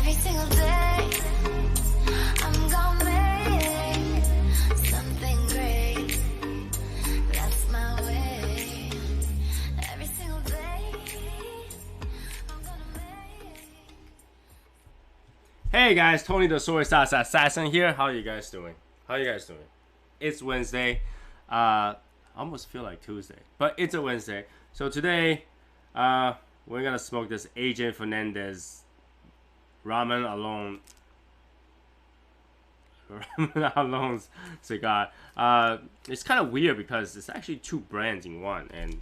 Every single day, I'm gonna make something great. That's my way. Every single day, I'm gonna make. Hey guys, Tony the SoySauceAssassin here. How are you guys doing? It's Wednesday. I almost feel like Tuesday, but it's a Wednesday. So today, we're gonna smoke this AJ Fernandez Ramon Allones cigar. It's kind of weird because it's actually two brands in one, and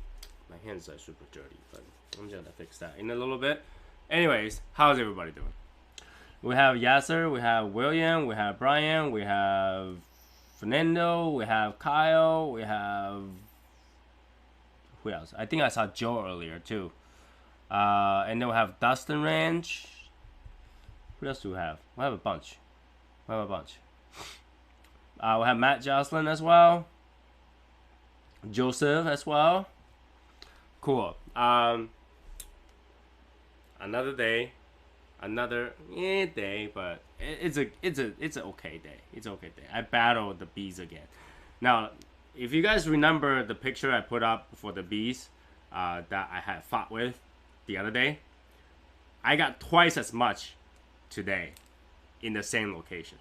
my hands are super dirty. But I'm just gonna fix that in a little bit. Anyways, how's everybody doing? We have Yasser, we have William, we have Brian, we have Fernando, we have Kyle, we have... who else? I think I saw Joe earlier too. And then we have Dustin Ranch. Who else do we have? We have a bunch. We have Matt Jocelyn as well. Joseph as well. Cool. Another day. Another day, but it's an okay day. It's an okay day. I battled the bees again. Now, if you guys remember the picture I put up for the bees that I had fought with the other day, I got twice as much today in the same location.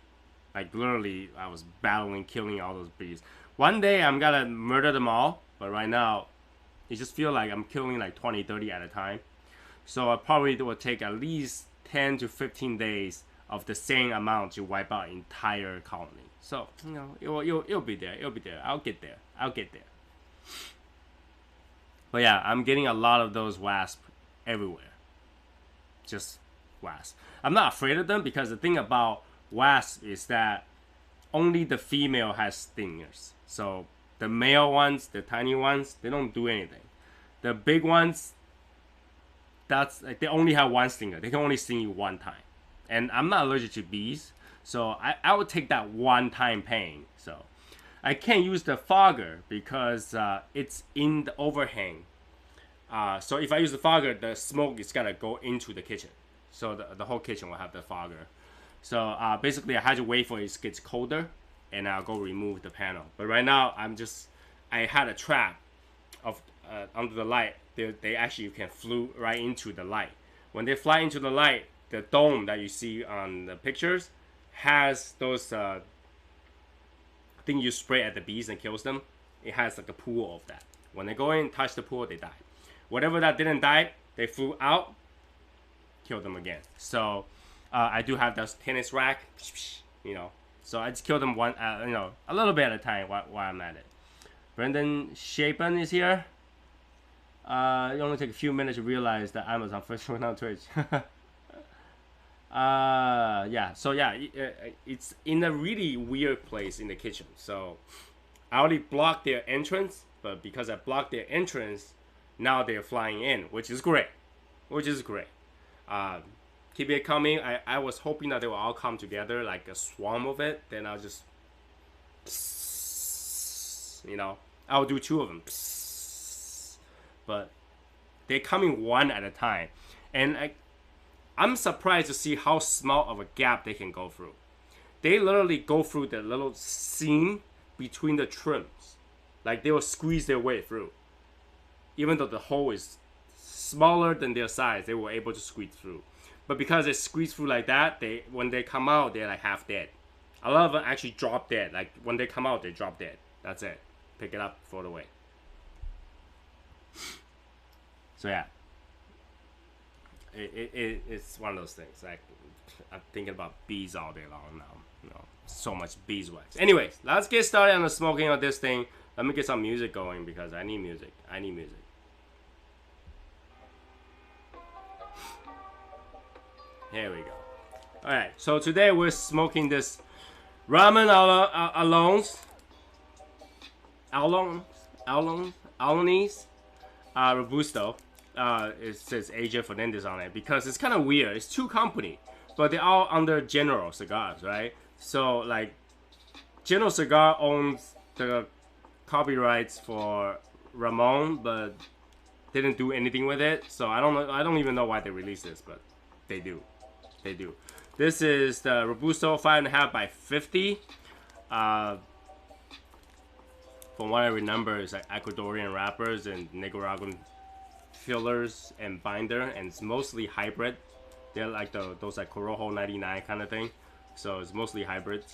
Like literally, I was battling, killing all those bees. One day I'm gonna murder them all, but right now, it just feels like I'm killing like 20, 30 at a time. So I probably will take at least 10 to 15 days of the same amount to wipe out entire colony. So, you know, it'll be there. I'll get there. But yeah, I'm getting a lot of those wasps everywhere. Just wasps. I'm not afraid of them because the thing about wasps is that only the female has stingers. So the male ones, the tiny ones, they don't do anything. The big ones, that's like they only have one stinger. They can only sting you one time. And I'm not allergic to bees, so I would take that one time pain. So I can't use the fogger because it's in the overhang. So if I use the fogger, the smoke is gonna go into the kitchen. So the whole kitchen will have the fogger. So basically I had to wait for it gets colder and I'll go remove the panel. But right now I had a trap of under the light. They actually can flew right into the light. When they fly into the light, the dome that you see on the pictures has those thing you spray at the bees and kills them. It has like a pool of that. When they go in, touch the pool, they die. Whatever that didn't die, they flew out, kill them again. So I do have this tennis rack, you know. So I just kill them one, you know, a little bit at a time while I'm at it. Brendan Shapen is here. It only took a few minutes to realize that Amazon first went on Twitch. Yeah, so yeah, it's in a really weird place in the kitchen. So I already blocked their entrance, but because I blocked their entrance, now they're flying in, which is great. Keep it coming. I was hoping that they will all come together like a swarm of it. Then I'll just, you know, I'll do two of them. But they're coming one at a time. And I'm surprised to see how small of a gap they can go through. They literally go through the little seam between the trims. Like they will squeeze their way through. Even though the hole is smaller than their size, they were able to squeeze through. But because they squeeze through like that, when they come out, they're like half dead. A lot of them actually drop dead. Like when they come out, they drop dead. That's it. Pick it up, throw it away. So yeah, it's one of those things. Like I'm thinking about bees all day long now. You know, so much beeswax. Anyways, let's get started on the smoking of this thing. Let me get some music going because I need music. Here we go. All right, so today we're smoking this Ramon Allones Robusto. It says AJ Fernandez on it because it's kind of weird. It's two companies, but they're all under General Cigars, right? So like, General Cigar owns the copyrights for Ramon, but didn't do anything with it. So I don't know. I don't even know why they released this, but they do. They do. This is the Robusto 5.5 by 50. From what I remember, it's like Ecuadorian wrappers and Nicaraguan fillers and binder, and it's mostly hybrid. They're like those like Corojo 99 kind of thing. So it's mostly hybrid.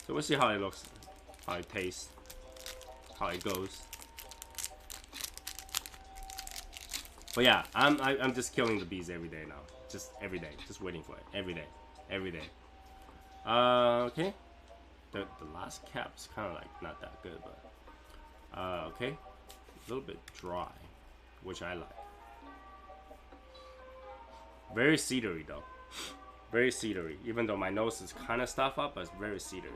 So we'll see how it looks, how it tastes, how it goes. But yeah, I'm just killing the bees every day now. Just every day, just waiting for it every day, every day. Okay. The last cap's kind of like not that good, but okay, a little bit dry, which I like. Very cedary though, very cedary. Even though my nose is kind of stuffed up, but it's very cedary.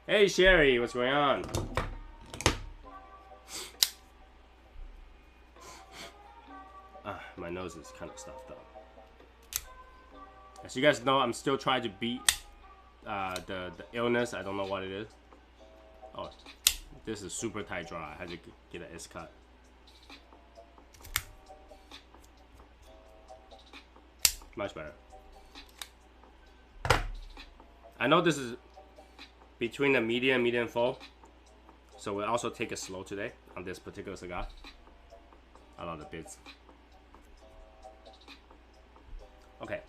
Hey Sherry, what's going on? My nose is kind of stuffed up. As you guys know, I'm still trying to beat the illness. I don't know what it is. Oh, this is super tight dry. I had to get an S cut. Much better. I know this is between the medium full, so we'll also take it slow today on this particular cigar. I love the bits. Okay.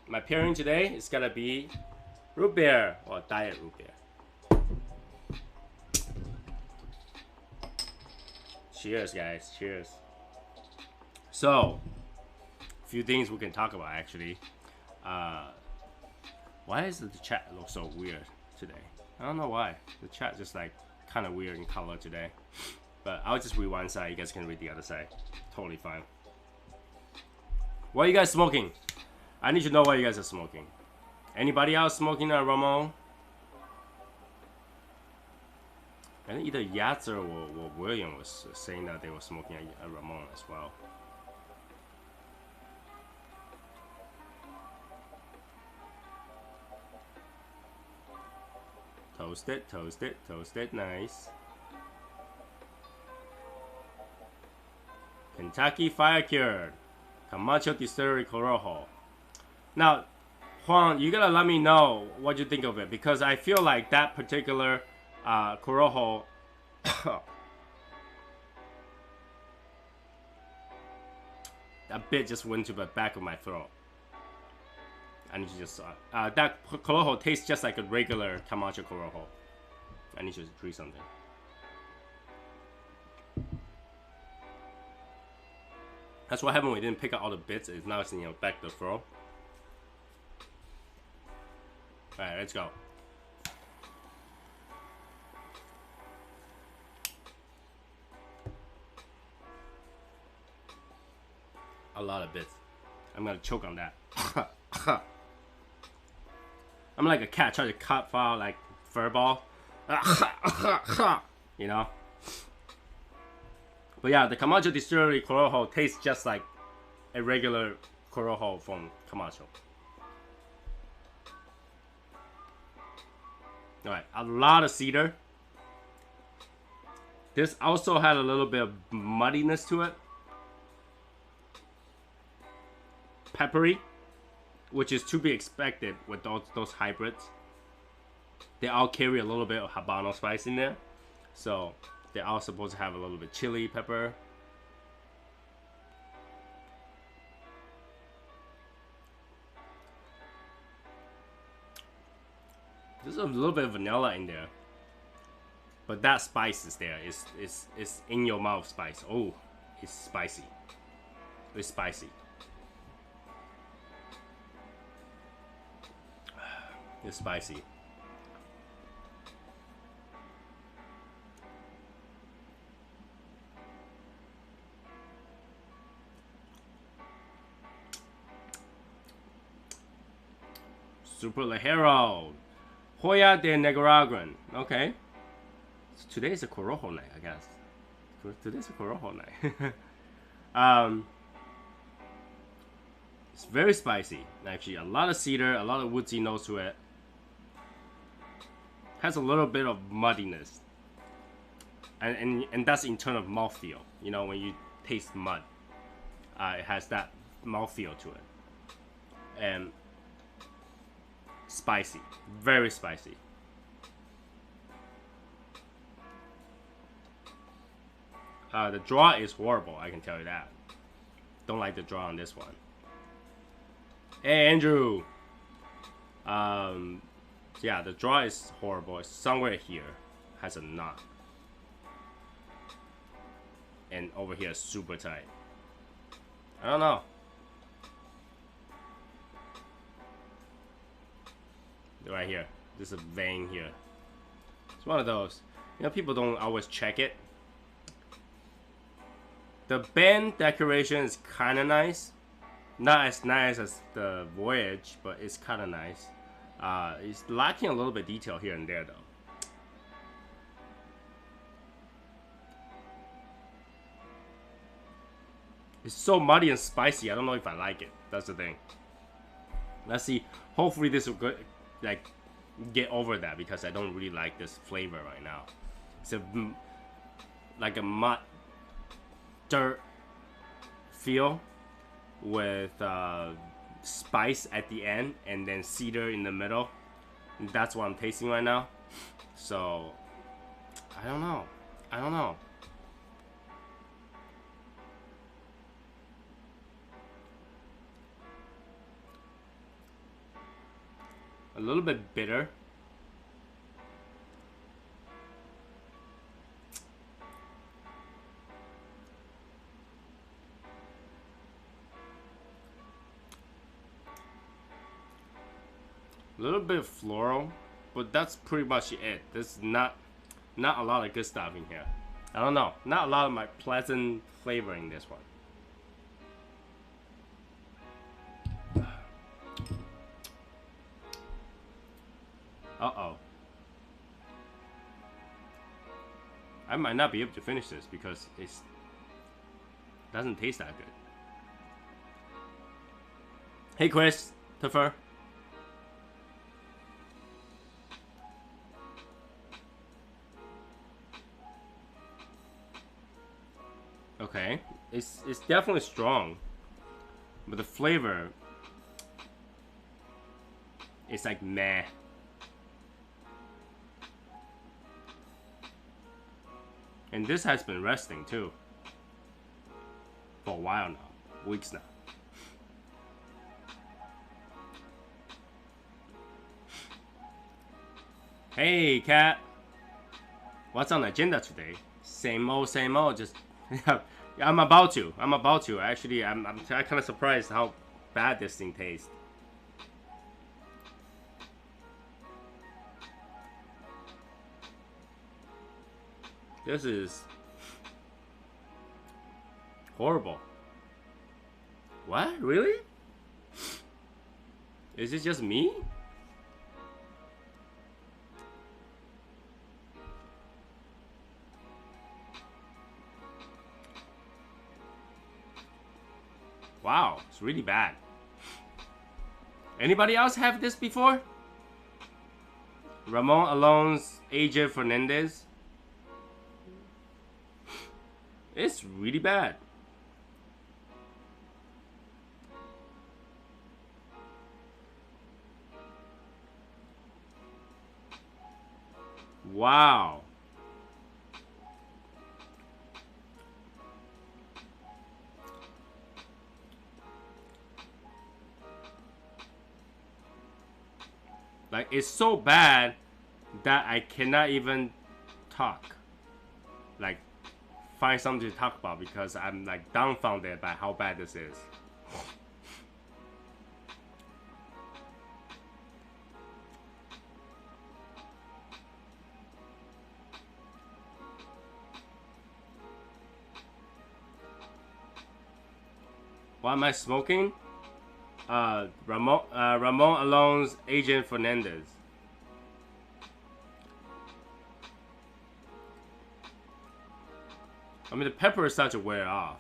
My pairing today is gonna be root beer or diet root beer. Cheers, guys. Cheers. So, a few things we can talk about actually. Why does the chat look so weird today? I don't know why. The chat just like kind of weird in color today. But I'll just read one side. You guys can read the other side. Totally fine. What are you guys smoking? I need to know what you guys are smoking. Anybody else smoking a Ramon? And either Yatzer or William was saying that they were smoking a Ramon as well. Toast it, toast it, toast it, nice. Kentucky Fire Cured. Camacho Distillery Corojo. Now, Juan, you gotta let me know what you think of it, because I feel like that particular Corojo that bit just went to the back of my throat. I need to just that Corojo tastes just like a regular Camacho Corojo. I need to drink something. That's what happened when we didn't pick up all the bits. It's now it's in your back of the throat. Alright, let's go. A lot of bits. I'm gonna choke on that. I'm like a cat trying to cut file like fur ball. You know? But yeah, the Camacho Distillery Corojo tastes just like a regular Corojo from Camacho. Alright, a lot of cedar. This also had a little bit of muddiness to it. Peppery, which is to be expected with those hybrids. They all carry a little bit of Habano spice in there. So they're all supposed to have a little bit chili pepper. There's a little bit of vanilla in there, but that spice is there. It's in your mouth spice. Oh, it's spicy. It's spicy. It's spicy. Super Ligero. Hoya de Nicaraguan. Okay. So today is a Corojo night, I guess. Today's a Corojo night. It's very spicy. Actually, a lot of cedar, a lot of woodsy notes to it. Has a little bit of muddiness. And that's in terms of mouthfeel. You know, when you taste mud, it has that mouthfeel to it. and spicy, very spicy. The draw is horrible, I can tell you that. Don't like the draw on this one. Hey, Andrew. Yeah, the draw is horrible. It's somewhere here has a knot, and over here is super tight. I don't know. Right here, there's a vein here. It's one of those. You know, people don't always check it. The band decoration is kind of nice. Not as nice as the Voyage, but it's kind of nice. It's lacking a little bit of detail here and there, though. It's so muddy and spicy. I don't know if I like it. That's the thing. Let's see. Hopefully this will go, like, get over that, because I don't really like this flavor right now. It's like a mud dirt feel with spice at the end and then cedar in the middle. And that's what I'm tasting right now. So I don't know. A little bit bitter. A little bit of floral, but that's pretty much it. There's not a lot of good stuff in here. I don't know. Not a lot of my pleasant flavor in this one. Uh-oh. I might not be able to finish this because it doesn't taste that good. Hey, Christopher. Okay, it's definitely strong, but the flavor is like meh. And this has been resting too for a while now, weeks now. Hey, Cat. What's on the agenda today? Same old, just I'm about to. Actually, I'm kind of surprised how bad this thing tastes. This is horrible. What? Really? Is it just me? Wow, it's really bad. Anybody else have this before? Ramon Allones, AJ Fernandez. It's really bad. Wow. Like, it's so bad that I cannot even talk. Like, find something to talk about because I'm like dumbfounded by how bad this is. Why am I smoking? Ramon Allones, Agent Fernandez. I mean, the pepper is starting to wear off.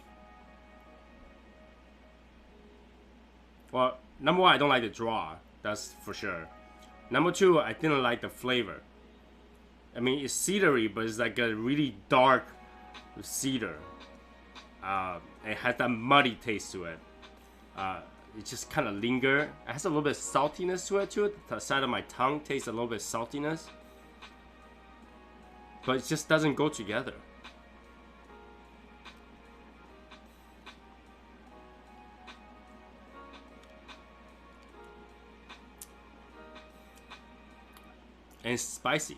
Well, number one, I don't like the draw. That's for sure. Number two, I didn't like the flavor. I mean, it's cedary, but it's like a really dark cedar. It has that muddy taste to it. it just kind of linger. It has a little bit of saltiness to it too. The side of my tongue tastes a little bit of saltiness, but it just doesn't go together. And it's spicy.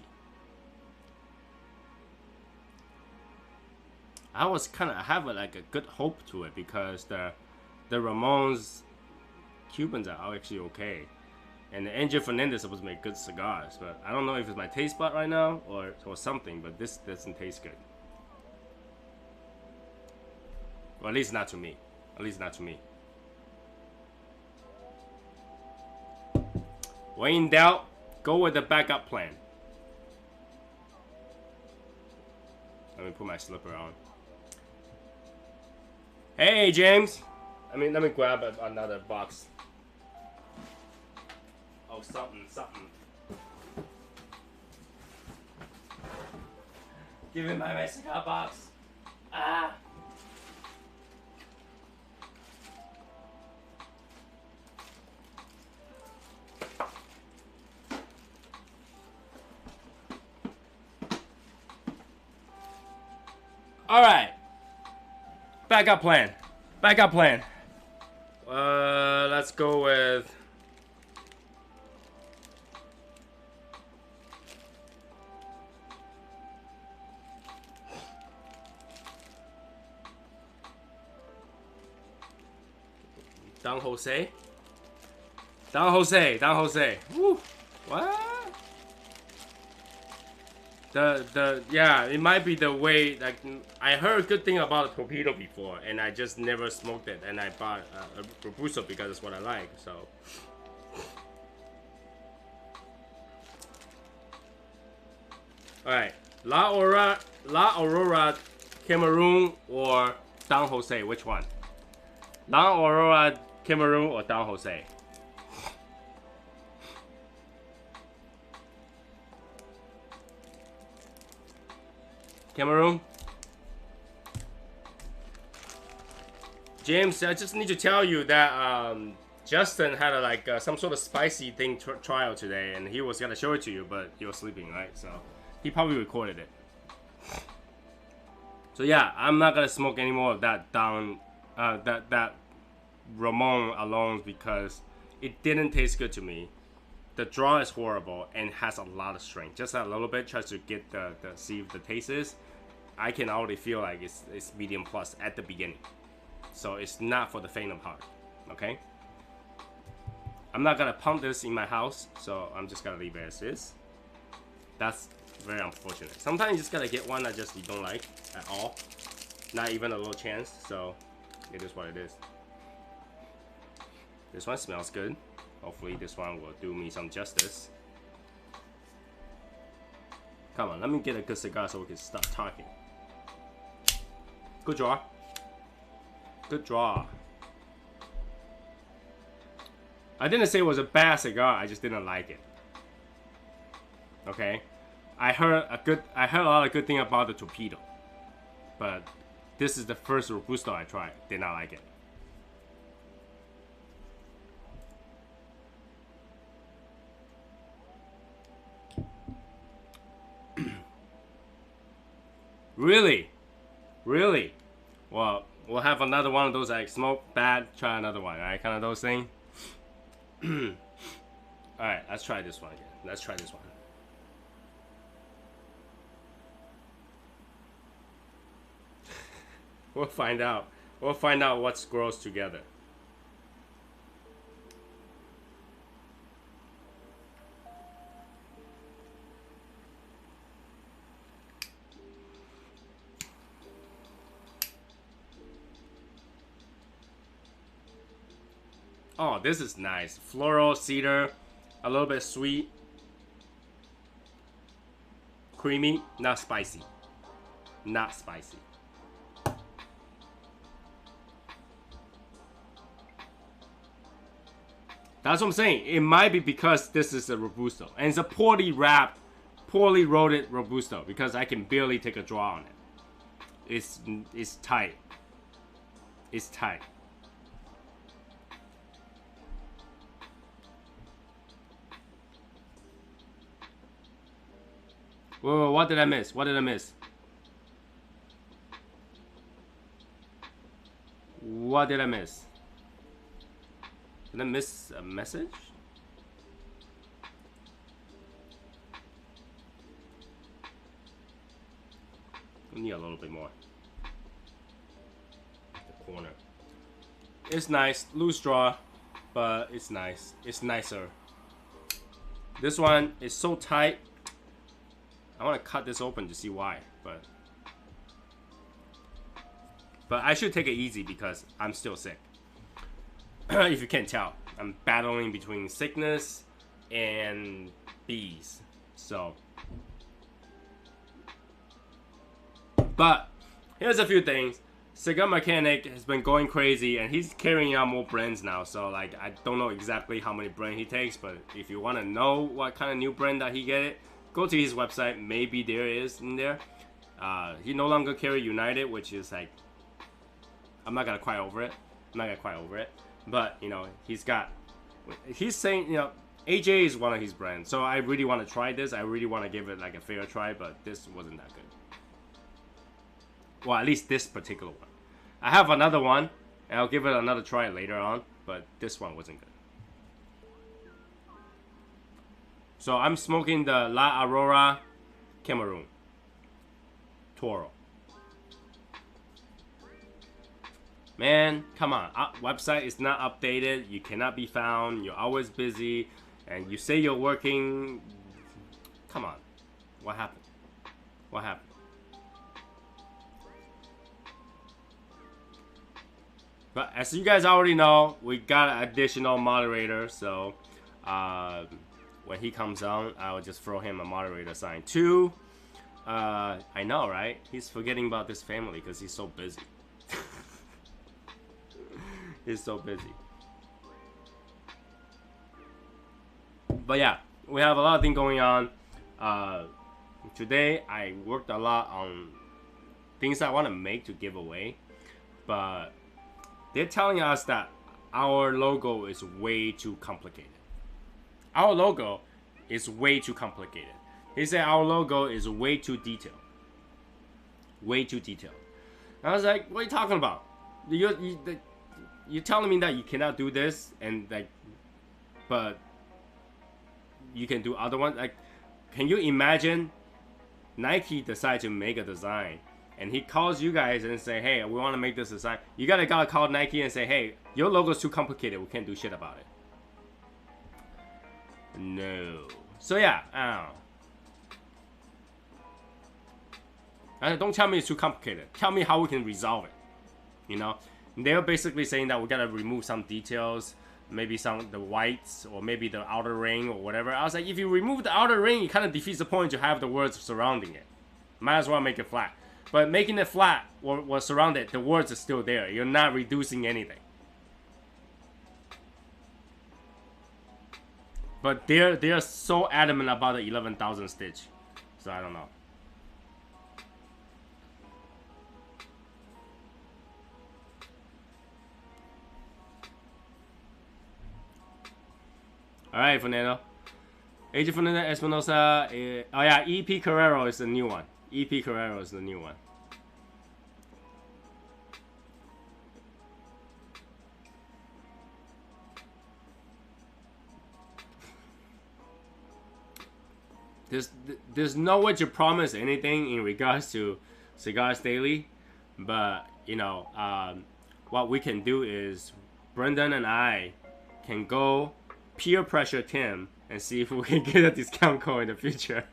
I was kind of have like a good hope to it because the Ramon's Cubans are actually okay, and the Angel Fernandez supposed to make good cigars, but I don't know if it's my taste bud right now or something. But this doesn't taste good. Well, at least not to me. At least not to me. When in doubt, go with the backup plan. Let me put my slipper on. Hey, James. Let me grab another box. Oh, something. Give me my cigar box. Ah. All right. Backup plan. Let's go with Don Jose. Woo. What? Yeah, it might be the way. Like, I heard a good thing about a torpedo before, and I just never smoked it. And I bought a Robusto because it's what I like. So, all right, La Aurora, Cameroon, or Don Jose. Which one? La Aurora, Cameroon, or Don Jose? Cameroon? James, I just need to tell you that Justin had some sort of spicy thing trial today, and he was gonna show it to you, but you were sleeping, right? So he probably recorded it. So yeah, I'm not gonna smoke any more of that that Ramon Allones because it didn't taste good to me. The draw is horrible and has a lot of strength. Just a little bit, tries to get see if the taste is. I can already feel like it's medium plus at the beginning. So it's not for the faint of heart, okay? I'm not gonna pump this in my house, so I'm just gonna leave it as is. That's very unfortunate. Sometimes you just gotta get one that just you don't like at all. Not even a little chance, so it is what it is. This one smells good. Hopefully this one will do me some justice. Come on, let me get a good cigar so we can start talking. Good draw. Good draw. I didn't say it was a bad cigar, I just didn't like it. Okay? I heard a lot of good thing about the torpedo. But this is the first Robusto I tried. Did not like it. Really? Really? Well, we'll have another one of those like smoke bad, try another one, alright? Kind of those things. Alright, let's try this one again. Let's try this one. We'll find out. We'll find out what grows together. Oh, this is nice. Floral, cedar, a little bit sweet. Creamy, not spicy. Not spicy. That's what I'm saying. It might be because this is a Robusto. And it's a poorly wrapped, poorly rolled Robusto. Because I can barely take a draw on it. It's tight. It's tight. Whoa, what did I miss? What did I miss? What did I miss? Did I miss a message? We need a little bit more. The corner. It's nice. Loose straw, but it's nice. It's nicer. This one is so tight. I want to cut this open to see why, but I should take it easy because I'm still sick. If you can't tell, I'm battling between sickness and bees. So, but here's a few things. Cigar Mechanic has been going crazy, and he's carrying out more brands now. So, like, I don't know exactly how many brands he takes, but if you want to know what kind of new brand that he get, go to his website. Maybe there is in there. He no longer carry United, which is like, I'm not gonna cry over it. I'm not gonna cry over it. But you know, he's saying, you know, AJ is one of his brands. So I really want to try this. I really want to give it like a fair try, but this wasn't that good. Well, at least this particular one. I have another one, and I'll give it another try later on, but this one wasn't good. So I'm smoking the La Aurora Cameroon Toro. Man, come on. Website is not updated. You cannot be found. You're always busy. And you say you're working. Come on. What happened? What happened? But as you guys already know, we got an additional moderator. So when he comes on, I'll just throw him a moderator sign too. I know, right? He's forgetting about this family because he's so busy. He's so busy. But yeah, we have a lot of things going on. Today, I worked a lot on things I want to make to give away. But they're telling us that our logo is way too complicated. Our logo is way too complicated. They say our logo is way too detailed. Way too detailed. And I was like, what are you talking about? You're telling me that you cannot do this, and like, but you can do other ones. Like, can you imagine Nike decide to make a design, and he calls you guys and say, hey, we want to make this design. You gotta call Nike and say, hey, your logo's too complicated. We can't do shit about it. No. So yeah, I don't know. Don't tell me it's too complicated. Tell me how we can resolve it. You know? They're basically saying that we gotta remove some details, maybe the whites, or maybe the outer ring, or whatever. I was like, if you remove the outer ring, it kind of defeats the point to have the words surrounding it. Might as well make it flat. But making it flat or surrounded, the words are still there. You're not reducing anything. But they're so adamant about the 11,000 stitch, so I don't know. All right, Fernando. AJ Fernandez Espinosa. Oh yeah, EP Carrero is the new one. EP Carrero is the new one. There's no way to promise anything in regards to Cigars Daily, but you know, what we can do is Brendan and I can go peer pressure Tim and see if we can get a discount code in the future.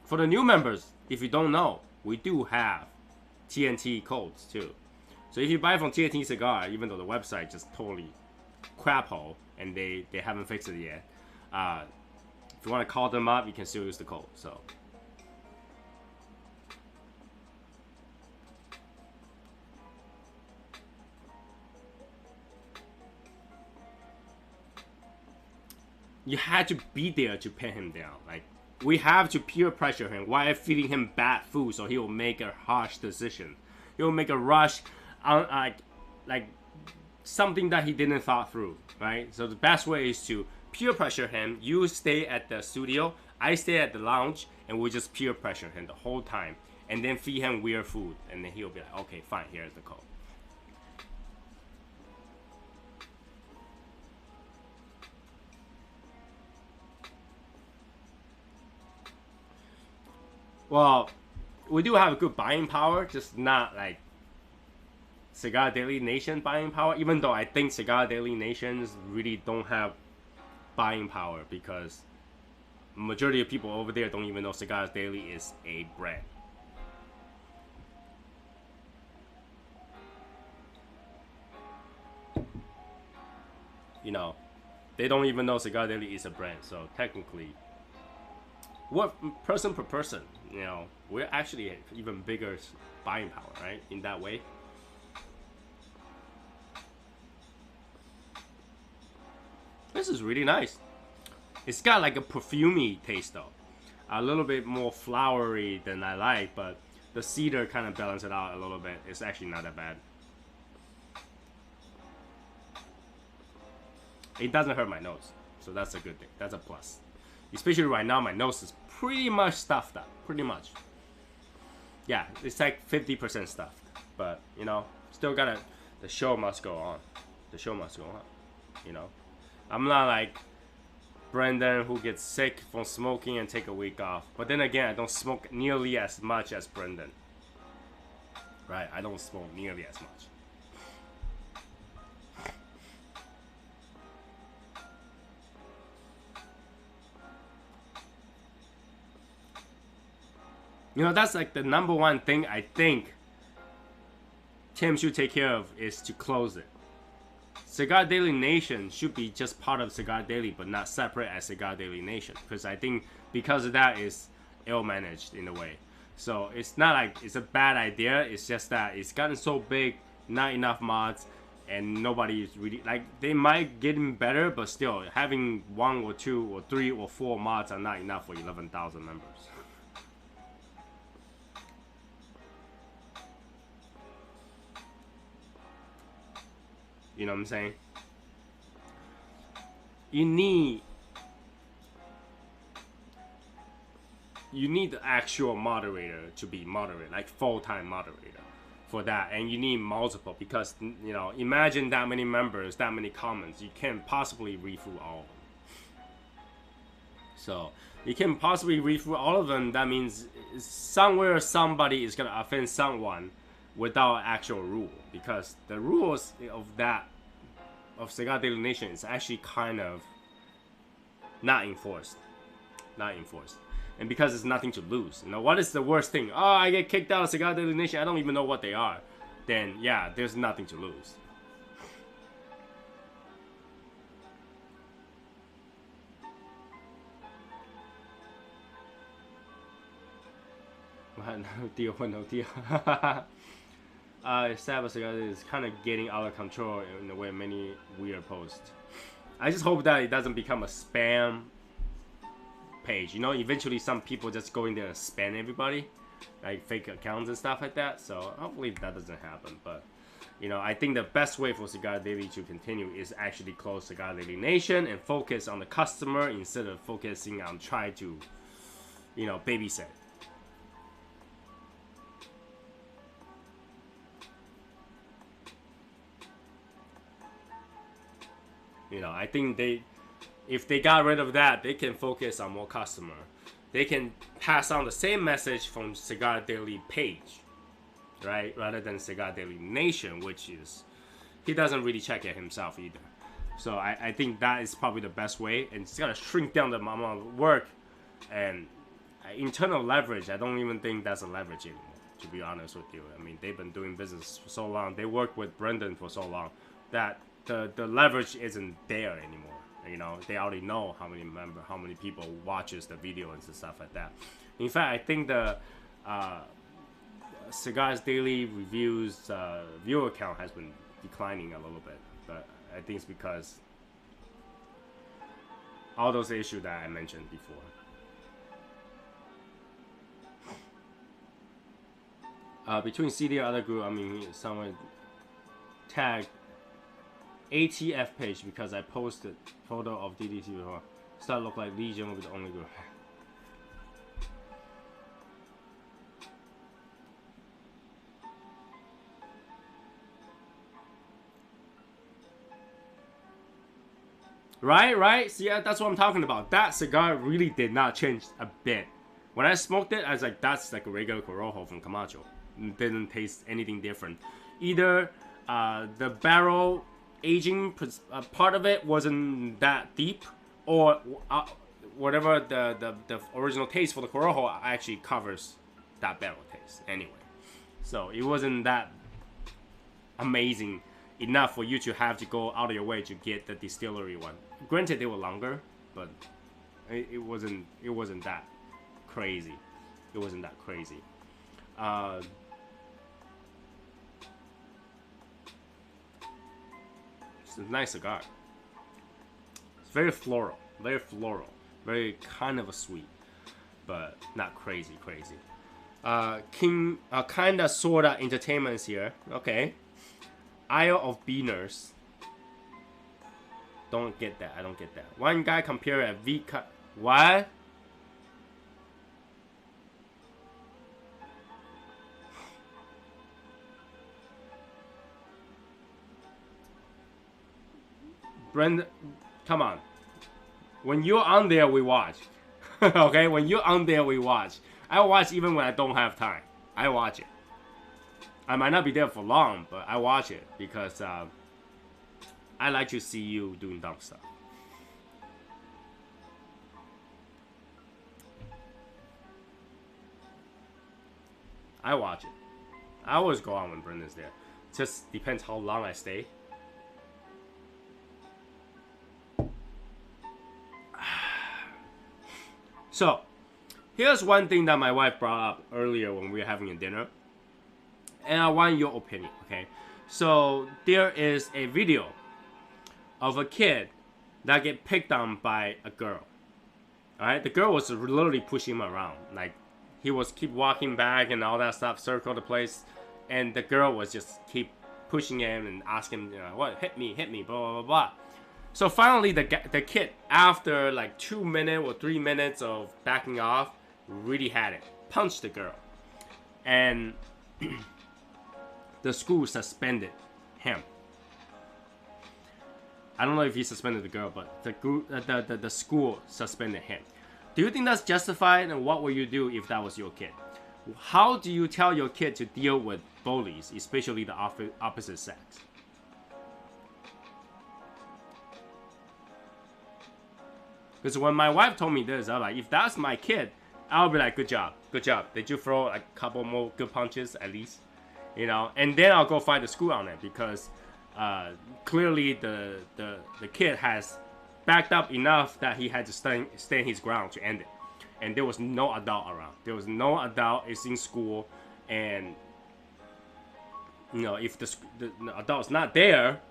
For the new members, if you don't know, we do have TNT codes too. So if you buy from TNT Cigar, even though the website just totally crap hole and they haven't fixed it yet, if you want to call them up, you can still use the code. So you had to be there to pin him down. Like, we have to peer pressure him while feeding him bad food, so he will make a harsh decision. He will make a rush on like something that he didn't thought through, right? So the best way is to peer pressure him. You stay at the studio, I stay at the lounge, and we just peer pressure him the whole time, and then feed him weird food, and then he'll be like, okay, fine, here's the code. Well, we do have good buying power, just not like Cigar Daily Nation buying power, even though I think Cigar Daily Nations really don't have buying power because majority of people over there don't even know Cigar Daily is a brand. You know, they don't even know Cigar Daily is a brand, so technically, what person per person, you know, we're actually even bigger buying power, right? In that way. This is really nice. It's got like a perfumey taste though. A little bit more flowery than I like, but the cedar kind of balances it out a little bit. It's actually not that bad. It doesn't hurt my nose, so that's a good thing. That's a plus. Especially right now, my nose is pretty much stuffed up. Pretty much. Yeah, it's like 50% stuffed. But, you know, still gotta, the show must go on. The show must go on. You know? I'm not like Brendan who gets sick from smoking and take a week off. But then again, I don't smoke nearly as much as Brendan. Right? I don't smoke nearly as much. You know, that's like the number one thing I think Tim should take care of is to close it. Cigar Daily Nation should be just part of Cigar Daily, but not separate as Cigar Daily Nation. Because I think because of that, it's ill-managed in a way. So it's not like it's a bad idea. It's just that it's gotten so big, not enough mods, and nobody is really like they might get better, but still having 1 or 2 or 3 or 4 mods are not enough for 11,000 members. You know what I'm saying? You need the actual moderator to be moderator, like full-time moderator for that, and you need multiple because, you know, imagine that many members, that many comments, you can't possibly read through all of them. So you can possibly read through all of them. That means somewhere somebody is gonna offend someone without actual rule, because the rules of Cigar Daily Nation is actually kind of not enforced. And because there's nothing to lose. You know, what is the worst thing? Oh, I get kicked out of Cigar Daily Nation, I don't even know what they are. Then yeah, there's nothing to lose. No deal, no deal. Sabbath is kind of getting out of control in the way many weird posts. I just hope that it doesn't become a spam page. You know, eventually some people just go in there and spam everybody, like fake accounts and stuff like that. So hopefully that doesn't happen. But you know, I think the best way for Cigar Daily to continue is actually close Cigar Daily Nation and focus on the customer instead of focusing on trying to, you know, babysit. You know, I think if they got rid of that, they can focus on more customer. They can pass on the same message from Cigar Daily page, right? Rather than Cigar Daily Nation, which is, he doesn't really check it himself either. So I think that is probably the best way. And it's gonna shrink down the amount of work and internal leverage. I don't even think that's a leverage anymore, to be honest with you. I mean, they've been doing business for so long. They worked with Brendan for so long that the leverage isn't there anymore. You know, they already know how many people watches the video and stuff like that. In fact, I think the Cigars Daily Reviews viewer count has been declining a little bit, but I think it's because all those issues that I mentioned before. Between CD and other group, I mean, someone tagged ATF page because I posted photo of DDT before. Start look like Legion with the only girl. Right? See, that's what I'm talking about. That cigar really did not change a bit. When I smoked it, I was like, that's like a regular Corojo from Camacho. It didn't taste anything different. Either the barrel aging part of it wasn't that deep, or whatever the original taste for the Corojo actually covers that barrel taste anyway. So it wasn't that amazing enough for you to have to go out of your way to get the distillery one. Granted, they were longer, but it wasn't that crazy. It wasn't that crazy. It's a nice cigar. It's very floral, very kind of a sweet, but not crazy. Kinda sorta entertainment's here. Okay. Isle of Beaners. Don't get that. I don't get that. One guy compared a V cut. What? Brenda, come on. When you're on there, we watch. Okay? When you're on there, we watch. I watch even when I don't have time. I watch it. I might not be there for long, but I watch it because I like to see you doing dumb stuff. I watch it. I always go on when Brendan's there. Just depends how long I stay. So, here's one thing that my wife brought up earlier when we were having a dinner. And I want your opinion, okay? So, there is a video of a kid that get picked on by a girl. Alright? The girl was literally pushing him around. Like, he was keep walking back and all that stuff, circle the place. And the girl was just keep pushing him and asking, you know, what, hit me, blah, blah, blah. So finally, the kid, after like 2 minutes or 3 minutes of backing off, really had it. Punched the girl. And the school suspended him. I don't know if he suspended the girl, but the school suspended him. Do you think that's justified? And what would you do if that was your kid? How do you tell your kid to deal with bullies, especially the opposite sex? Because when my wife told me this, I was like, if that's my kid, I'll be like, good job. Did you throw like a couple more good punches at least? You know, and then I'll go fight the school on it because clearly the kid has backed up enough that he had to stand his ground to end it. And there was no adult around. There was no adult. It's in school, and you know, if the adult's not there,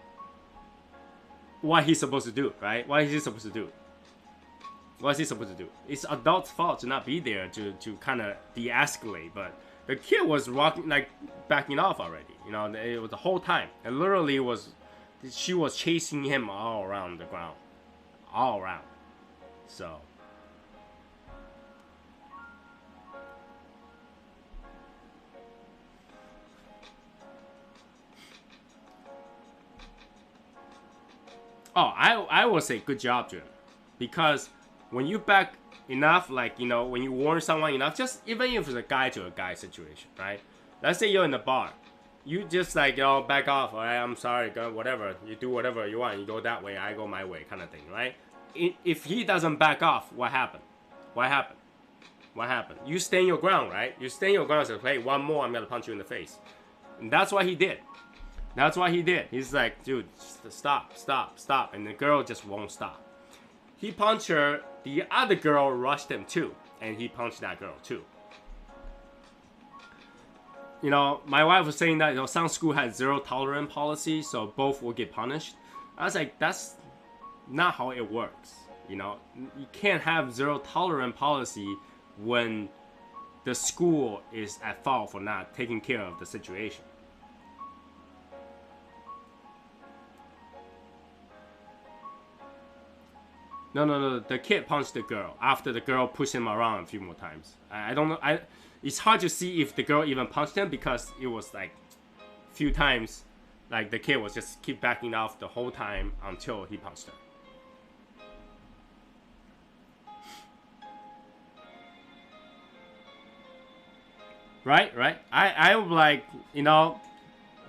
what he's supposed to do, right? What is he supposed to do? What's he supposed to do? It's adult's fault to not be there to kind of de-escalate, but the kid was backing off already. You know, it was the whole time. And literally she was chasing him all around the ground. All around. So. Oh, I will say good job to him. Because when you back enough, like, you know, when you warn someone enough, just even if it's a guy to a guy situation, right? Let's say you're in the bar. You just like, yo, back off. All right, I'm sorry, go, whatever. You do whatever you want. You go that way, I go my way, kind of thing, right? If he doesn't back off, what happened? What happened? What happened? You stand your ground, right? You stand your ground and say, hey, one more, I'm going to punch you in the face. And that's what he did. That's what he did. He's like, dude, stop. And the girl just won't stop. He punched her. The other girl rushed him too. And he punched that girl too. You know, my wife was saying that, you know, some school had zero tolerance policy, so both will get punished. I was like, that's not how it works. You know, you can't have zero tolerance policy when the school is at fault for not taking care of the situation. No. The kid punched the girl after the girl pushed him around a few more times. I don't know. It's hard to see if the girl even punched him because it was like a few times. Like the kid was just keep backing off the whole time until he punched her. Right. I would like, you know,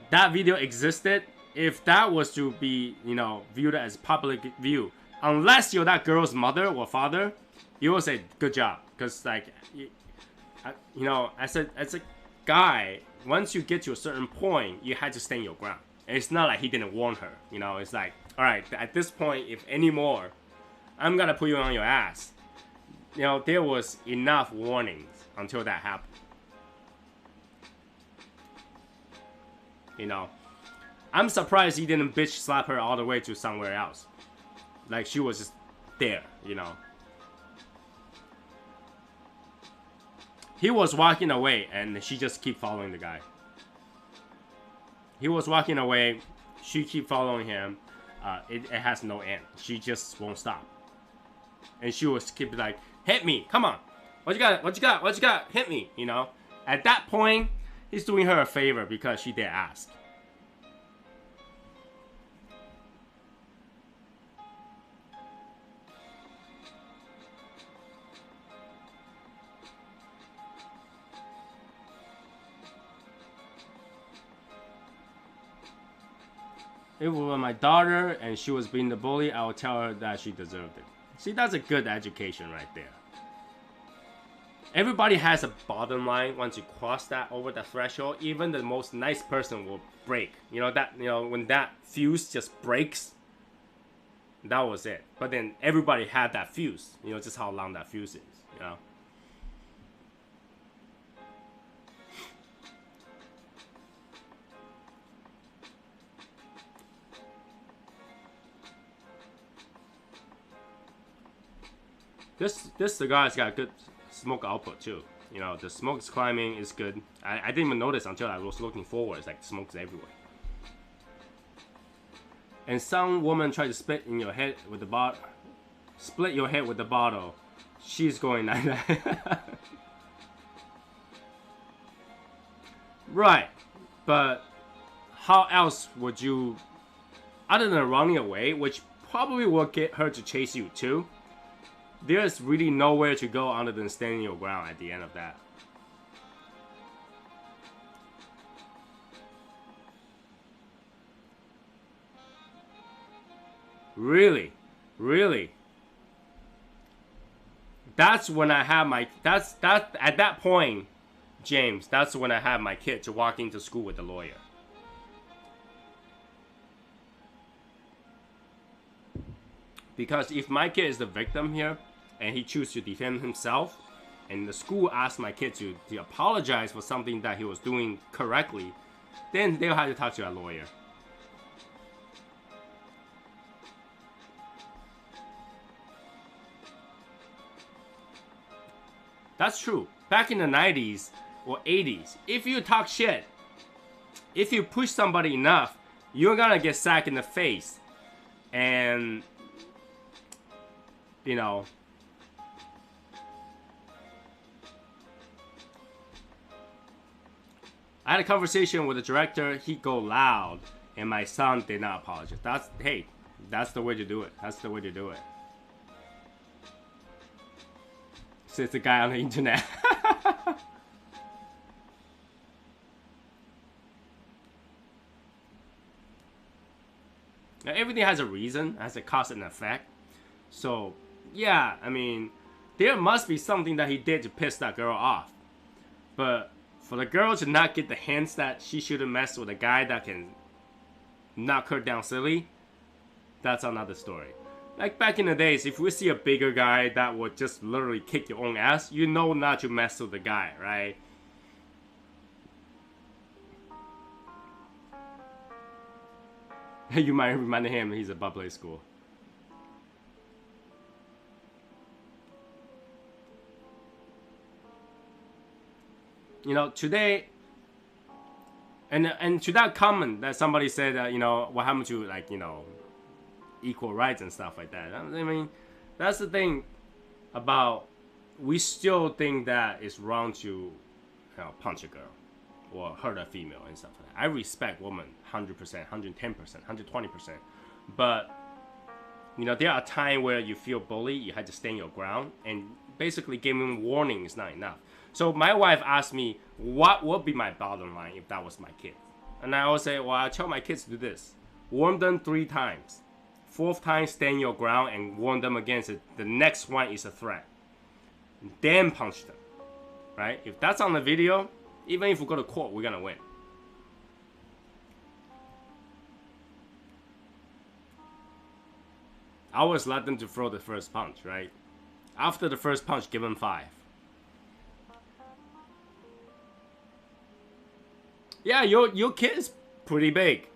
that video existed. If that was to be, you know, viewed as public view, unless you're that girl's mother or father, you will say good job. Because like, you know, as a guy, once you get to a certain point, you had to stand your ground. And it's not like he didn't warn her. You know, it's like, all right, at this point, if any more, I'm gonna put you on your ass. You know, there was enough warnings until that happened. You know, I'm surprised he didn't bitch slap her all the way to somewhere else. Like she was just there, you know. He was walking away and she just keep following the guy. He was walking away, she keep following him. It has no end. She just won't stop. And she was keep like, hit me, come on. What you got? What you got? What you got? Hit me, you know. At that point, he's doing her a favor because she did ask. If it were my daughter and she was being the bully, I would tell her that she deserved it. See, that's a good education right there. Everybody has a bottom line. Once you cross that over the threshold, even the most nice person will break. You know that, you know, when that fuse just breaks, that was it. But then everybody had that fuse. You know, just how long that fuse is, you know. This cigar's got good smoke output too. You know, the smoke's climbing is good. I didn't even notice until I was looking forward. It's like smoke's everywhere. And some woman tried to split in your head with the bottle. Split your head with the bottle. She's going like that. Right, but how else would you, other than running away, which probably will get her to chase you too? There's really nowhere to go other than standing your ground at the end of that. Really? That's when I have my, at that point, James, that's when I have my kid to walk into school with the lawyer. Because if my kid is the victim here, and he chooses to defend himself, and the school asks my kid to apologize for something that he was doing correctly, then they'll have to talk to a lawyer. That's true. Back in the 90s or 80s, if you talk shit, if you push somebody enough, you're gonna get sacked in the face. And, you know, I had a conversation with the director. He go loud, and my son did not apologize. That's the way to do it. That's the way to do it. Says the guy on the internet. Now, everything has a reason, has a cause and effect. So, yeah, I mean, there must be something that he did to piss that girl off. But for the girl to not get the hints that she shouldn't mess with a guy that can knock her down silly, that's another story. Like back in the days, if we see a bigger guy that would just literally kick your own ass, you know not to mess with the guy, right? You might remind him he's a public school. You know, today, and to that comment that somebody said that, you know, what happened to, like, you know, equal rights and stuff like that. I mean, That's the thing about, we still think that it's wrong to, you know, punch a girl or hurt a female and stuff like that. I respect women 100%, 110%, 120%. But, you know, there are times where you feel bullied, you had to stand your ground, and basically giving warning is not enough. So my wife asked me, what would be my bottom line if that was my kid? And I always say, well, I tell my kids to do this. Warn them 3 times. 4th time, stand your ground and warn them against it. The next one is a threat. Then punch them, right? If that's on the video, even if we go to court, we're gonna win. I always let them to throw the first punch, right? After the first punch, give them 5. Yeah, your kid's pretty big.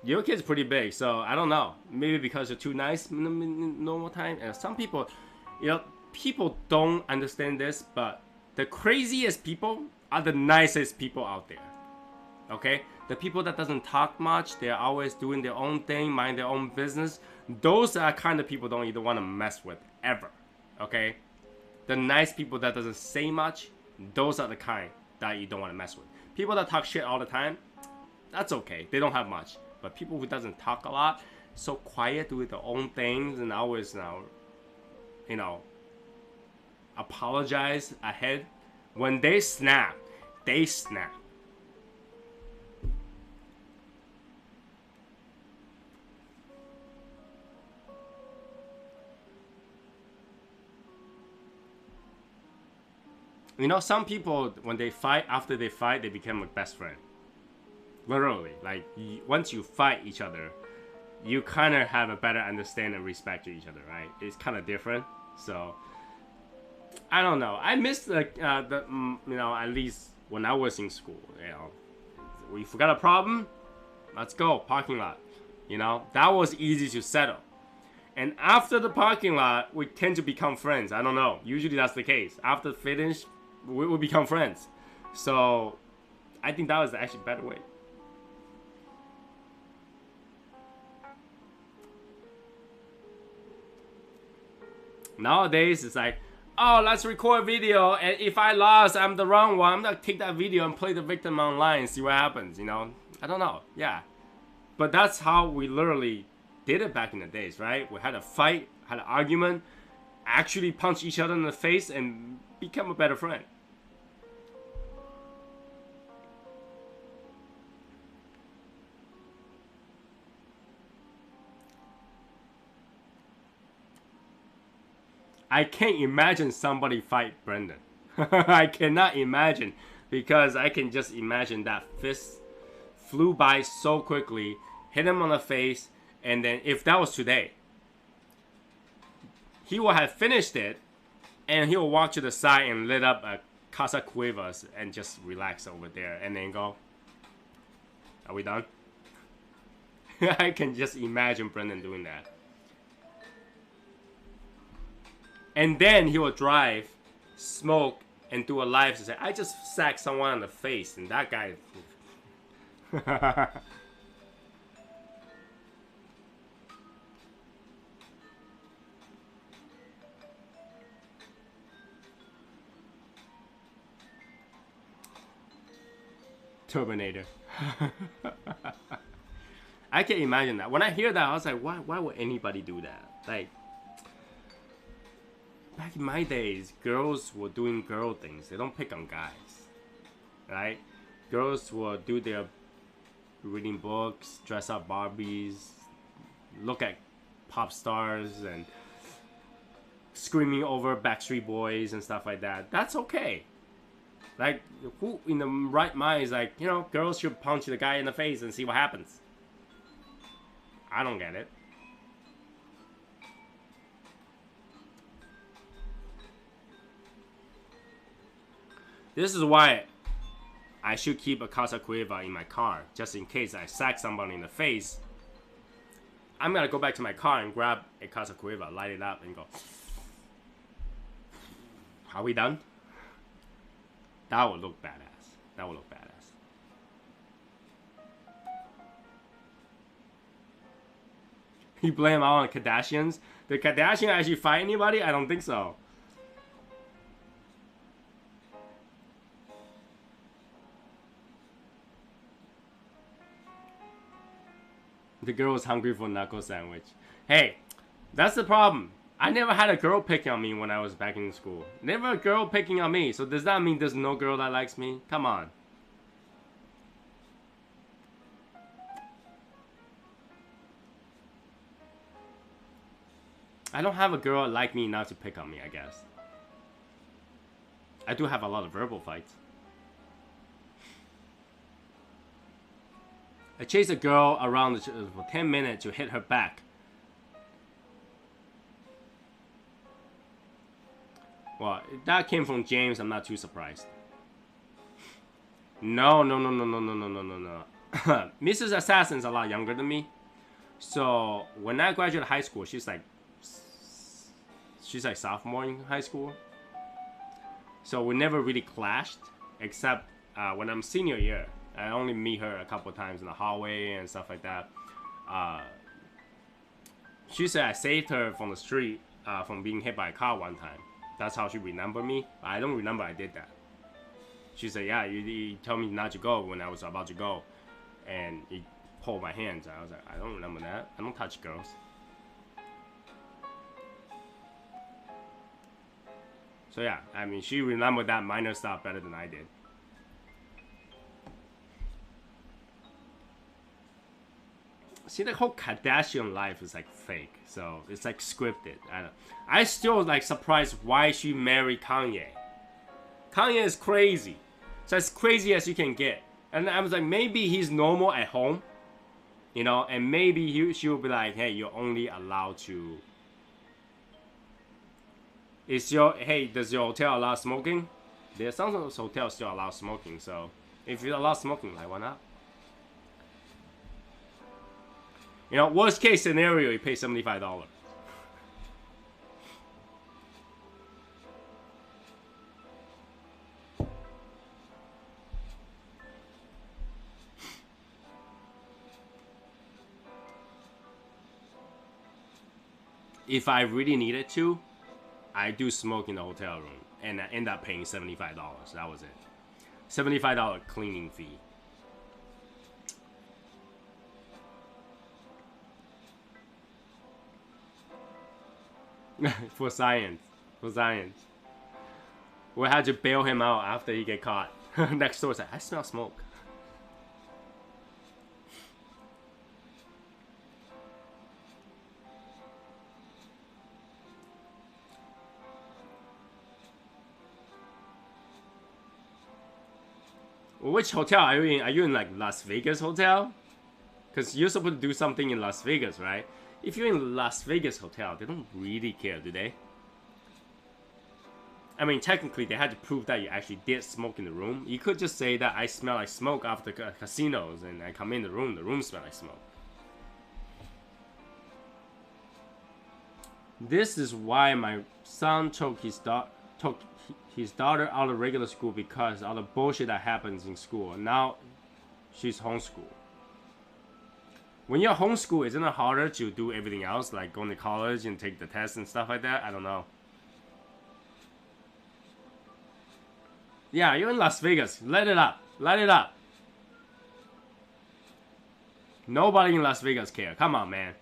Your kid's pretty big, so I don't know. Maybe because you're too nice normal time. And some people, you know, people don't understand this, but the craziest people are the nicest people out there. Okay? The people that doesn't talk much, they're always doing their own thing, mind their own business. Those are kind of people don't even want to mess with ever. Okay? The nice people that doesn't say much, those are the kind that you don't want to mess with. People that talk shit all the time, that's okay. They don't have much. But people who doesn't talk a lot, so quiet, doing their own things, and always now, you know, apologize ahead. When they snap, they snap. You know, some people, when they fight, after they fight, they become a best friend. Literally, like, once you fight each other, you kind of have a better understanding and respect to each other, right? It's kind of different. So, I don't know. I miss the you know, at least when I was in school, you know, we forgot a problem, let's go, parking lot. You know, that was easy to settle. And after the parking lot, we tend to become friends. I don't know. Usually that's the case. After finish, we will become friends. So, I think that was actually a better way. Nowadays, it's like, oh, let's record video, and if I lost, I'm the wrong one. I'm gonna take that video and play the victim online and see what happens, you know? I don't know, yeah. But that's how we literally did it back in the days, right? We had a fight, had an argument, actually punch each other in the face, and become a better friend. I can't imagine somebody fight Brendan. I cannot imagine, because I can just imagine that fist flew by so quickly, hit him on the face, and then if that was today, he will have finished it, and he will walk to the side and lit up a Casa Cuevas and just relax over there, and then go, are we done? I can just imagine Brendan doing that. And then he will drive, smoke, and do a live to say, I just sacked someone in the face, and that guy... Terminator. I can imagine that. When I hear that, I was like, why would anybody do that? Like, back in my days, girls were doing girl things. They don't pick on guys, right? Girls will do their reading books, dress up Barbies, look at pop stars, and screaming over Backstreet Boys and stuff like that. That's okay. Like, who in the right mind is like, you know, girls should punch the guy in the face and see what happens? I don't get it. This is why I should keep a Casa Cueva in my car, just in case I sack somebody in the face. I'm gonna go back to my car and grab a Casa Cueva, light it up, and go, are we done? That would look badass. That would look badass. You blame all on Kardashians? Did Kardashian actually fight anybody? I don't think so. The girl was hungry for a knuckle sandwich. Hey, that's the problem. I never had a girl picking on me when I was back in school. Never a girl picking on me. So does that mean there's no girl that likes me? Come on. I don't have a girl like me enough to pick on me, I guess. I do have a lot of verbal fights. I chased a girl around for 10 minutes to hit her back. Well, that came from James. I'm not too surprised. No. Mrs. Assassin's a lot younger than me. So when I graduated high school, she's like sophomore in high school. So we never really clashed, except when I'm senior year. I only meet her a couple times in the hallway and stuff like that. She said I saved her from the street from being hit by a car one time. That's how she remembered me. I don't remember I did that. She said, yeah, you told me not to go when I was about to go. And you pulled my hands. I was like, I don't remember that. I don't touch girls. So yeah, I mean, she remembered that minor stuff better than I did. See, the whole Kardashian life is like fake, so it's like scripted. I still like surprised why she married Kanye. Kanye is crazy, so as crazy as you can get. And I was like, maybe he's normal at home, you know, and maybe she will be like, hey, you're only allowed to. Does your hotel allow smoking? There's some hotels still allow smoking, so if you allow smoking, like why not? You know, worst case scenario, you pay $75. If I really needed to, I do smoke in the hotel room, and I end up paying $75. That was it. $75 cleaning fee. For science. We had to bail him out after he get caught. Next door said, I smell smoke. Which hotel are you in? Are you in like Las Vegas hotel? Because you're supposed to do something in Las Vegas, right? If you're in Las Vegas hotel, they don't really care, do they? I mean, technically, they had to prove that you actually did smoke in the room. You could just say that I smell like smoke after casinos, and I come in the room smells like smoke. This is why my son took his daughter out of regular school because all the bullshit that happens in school. Now, she's homeschooled. When you're homeschooled, isn't it harder to do everything else, like going to college and take the tests and stuff like that? I don't know. Yeah, you're in Las Vegas. Let it up. Let it up. Nobody in Las Vegas care. Come on, man.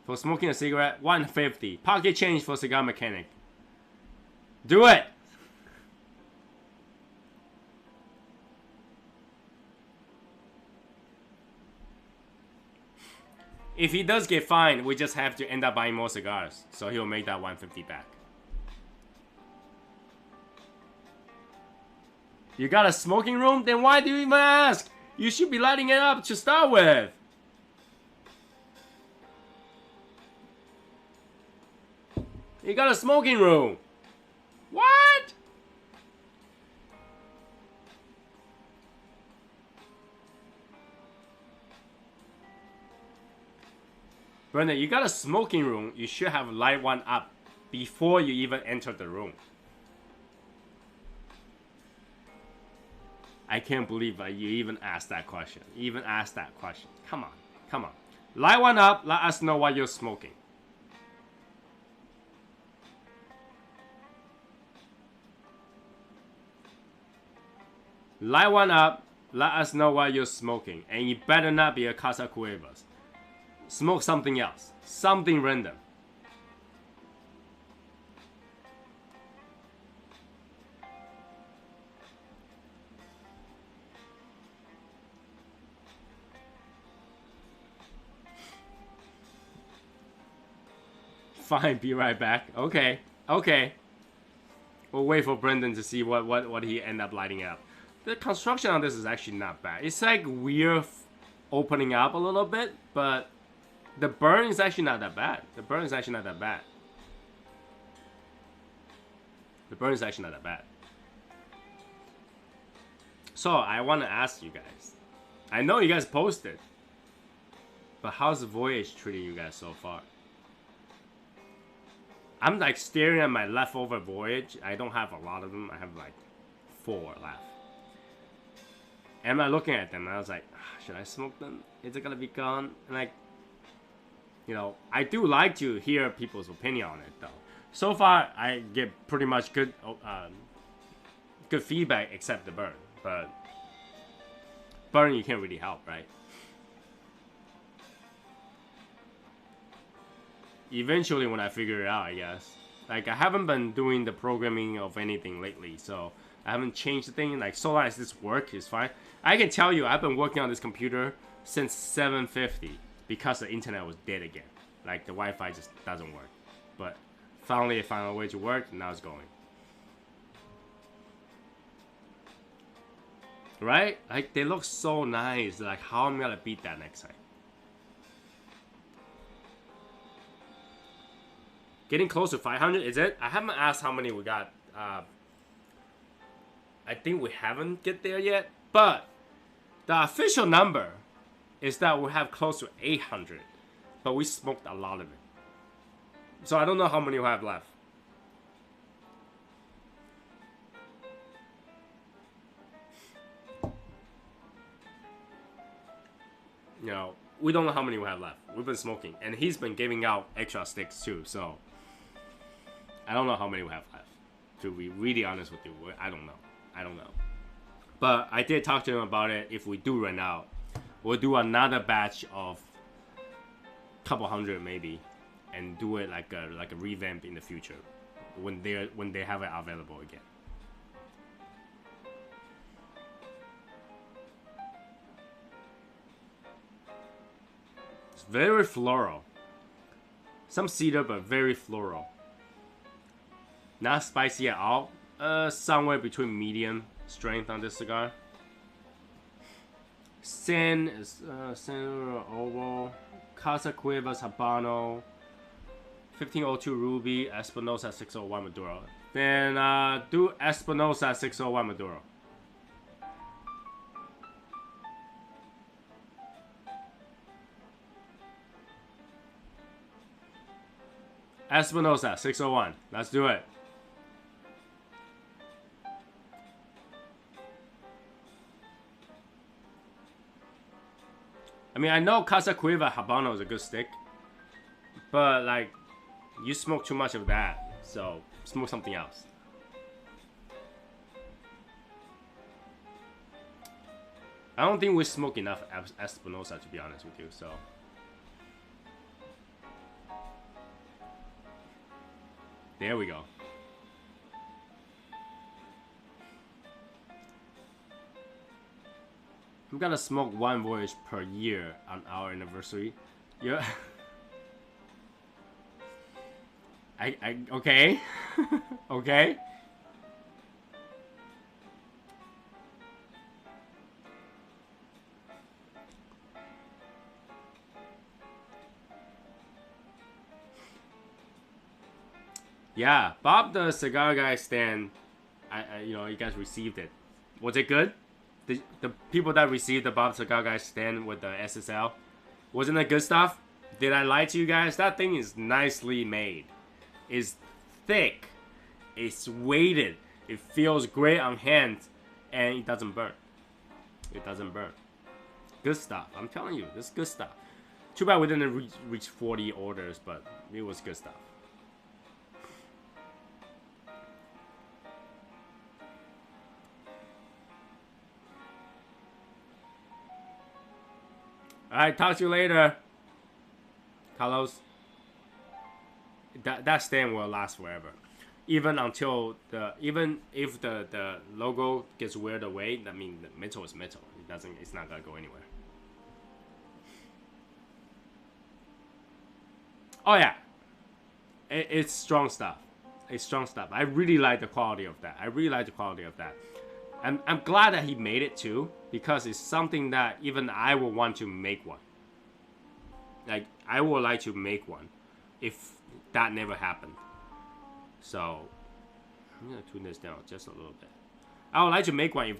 For smoking a cigarette, $150. Pocket change for cigar mechanic. Do it. If he does get fined, we just have to end up buying more cigars. So he'll make that $150 back. You got a smoking room? Then why do you even ask? You should be lighting it up to start with. You got a smoking room. What? Brenda, you got a smoking room. You should have light one up before you even enter the room. I can't believe you even asked that question. Come on, come on. Light one up. Let us know what you're smoking. Light one up. Let us know what you're smoking. And you better not be a Casa Cuevas. Smoke something else. Something random. Fine, be right back. Okay, okay. We'll wait for Brendan to see what he end up lighting up. The construction on this is actually not bad. It's like weird opening up a little bit, but the burn is actually not that bad. The burn is actually not that bad. So I want to ask you guys. I know you guys posted, but how's the voyage treating you guys so far? I'm like staring at my leftover voyage. I don't have a lot of them. I have like 4 left. And I'm looking at them and I was like, should I smoke them? Is it gonna be gone? And like, you know, I do like to hear people's opinion on it though. So far, I get pretty much good feedback except the burn. But burn you can't really help, right? Eventually when I figure it out, I guess. Like, I haven't been doing the programming of anything lately, so I haven't changed the thing. Like, so long as this work is fine. I can tell you, I've been working on this computer since 7:50 because the internet was dead again. Like, the Wi-Fi just doesn't work. But finally, I found a way to work, and now it's going. Right? Like, they look so nice. Like, how am I gonna beat that next time? Getting close to 500, is it? I haven't asked how many we got. I think we haven't get there yet. But the official number is that we have close to 800. But we smoked a lot of it. So I don't know how many we have left. You know, we don't know how many we have left. We've been smoking. And he's been giving out extra sticks too, so I don't know how many we have left. To be really honest with you, I don't know. But I did talk to him about it. If we do run out, we'll do another batch of couple hundred maybe, and do it like a revamp in the future when they have it available again. It's very floral. Some cedar, but very floral. Not spicy at all. Somewhere between medium strength on this cigar. Sin is San Oval. Casa Cuevas Habano. 1502 Ruby. Espinosa 601 Maduro. Then do Espinosa 601 Maduro. Espinosa 601. Let's do it. I mean, I know Casa Cueva Habano is a good stick, but like, you smoke too much of that, so smoke something else. I don't think we smoke enough Espinosa, to be honest with you, so. There we go. I'm gonna smoke one voyage per year on our anniversary. Yeah. Okay. Okay. Yeah, Bob the Cigar Guy stand. You know, you guys received it. Was it good? The people that received the Bob Cigar Guy stand with the SSL, wasn't it good stuff? Did I lie to you guys? That thing is nicely made. It's thick. It's weighted. It feels great on hands, and it doesn't burn. It doesn't burn. Good stuff. I'm telling you, this is good stuff. Too bad we didn't reach 40 orders, but it was good stuff. Alright, talk to you later, Carlos. That stand will last forever. Even if the logo gets weared away, I mean the metal is metal. It's not gonna go anywhere. Oh yeah, it's strong stuff. It's strong stuff. I really like the quality of that. I'm glad that he made it too, because it's something that even I would want to make one. Like, I would like to make one if that never happened. So I'm gonna tune this down just a little bit. I would like to make one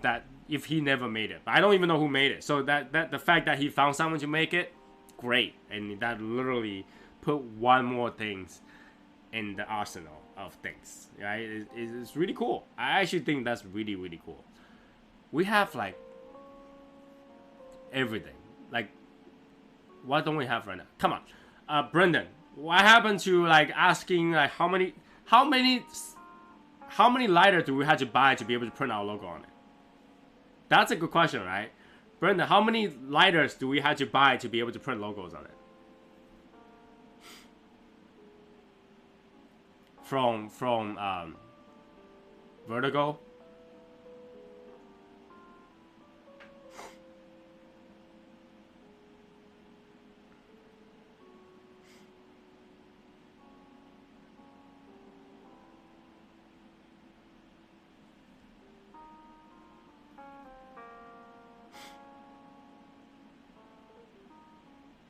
if he never made it, but I don't even know who made it. So that the fact that he found someone to make it, great, and that literally put one more things in the arsenal of things. Right? It's really cool. I actually think that's really, really cool. We have like everything. Like, what don't we have right now? Come on, Brendan. What happened to like asking like how many lighters do we have to buy to be able to print our logo on it? That's a good question, right? Brendan, how many lighters do we have to buy to be able to print logos on it? From Vertigo.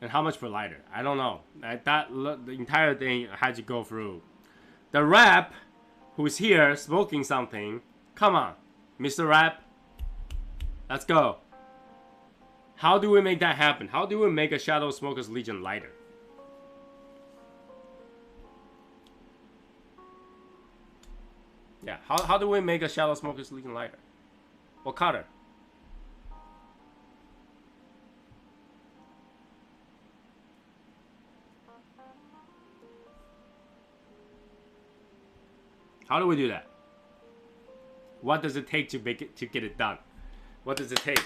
And how much per lighter? I don't know. The entire thing had to go through. The rep, who's here smoking something. Come on, Mr. Rep. Let's go. How do we make that happen? How do we make a Shadow Smokers Legion lighter? Yeah, how do we make a Shadow Smokers Legion lighter? What color? How do we do that? What does it take to make it, to get it done? What does it take?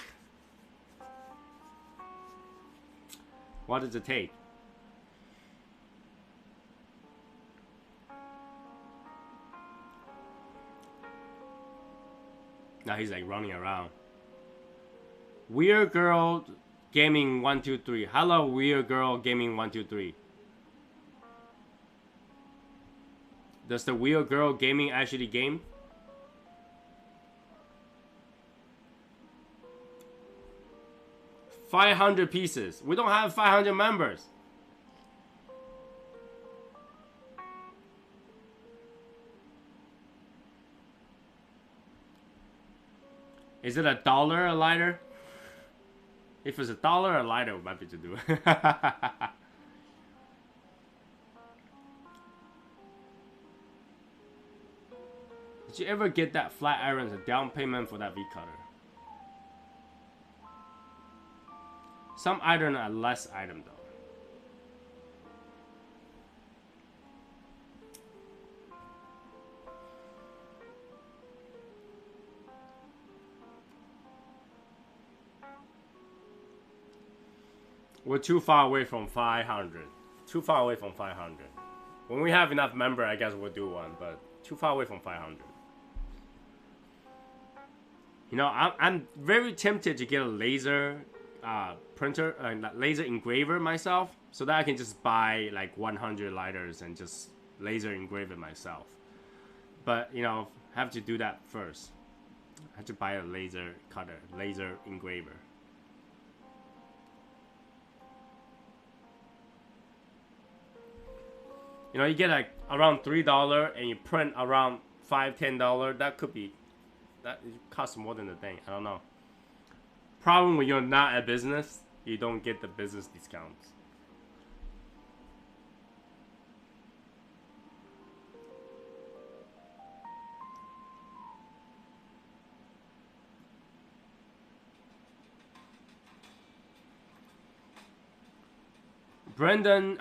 What does it take? Now he's like running around. Weird Girl Gaming 123. Hello, Weird Girl Gaming 123. Does the Weird Girl Gaming actually game? $500 pieces. We don't have 500 members. Is it $1 a lighter? If it's $1 a lighter, we might be to do it. Did you ever get that flat iron as a down payment for that V cutter? Some iron are less item though. We're too far away from 500. Too far away from 500. When we have enough member, I guess we'll do one, but too far away from 500. You know, I'm very tempted to get a laser printer, laser engraver myself, so that I can just buy like 100 lighters and just laser engrave it myself. But you know, I have to do that first. I have to buy a laser cutter, laser engraver. You know, you get like around $3 and you print around $5-10. That could be, that costs more than the thing. I don't know. Problem when you're not a business, you don't get the business discounts. Brendan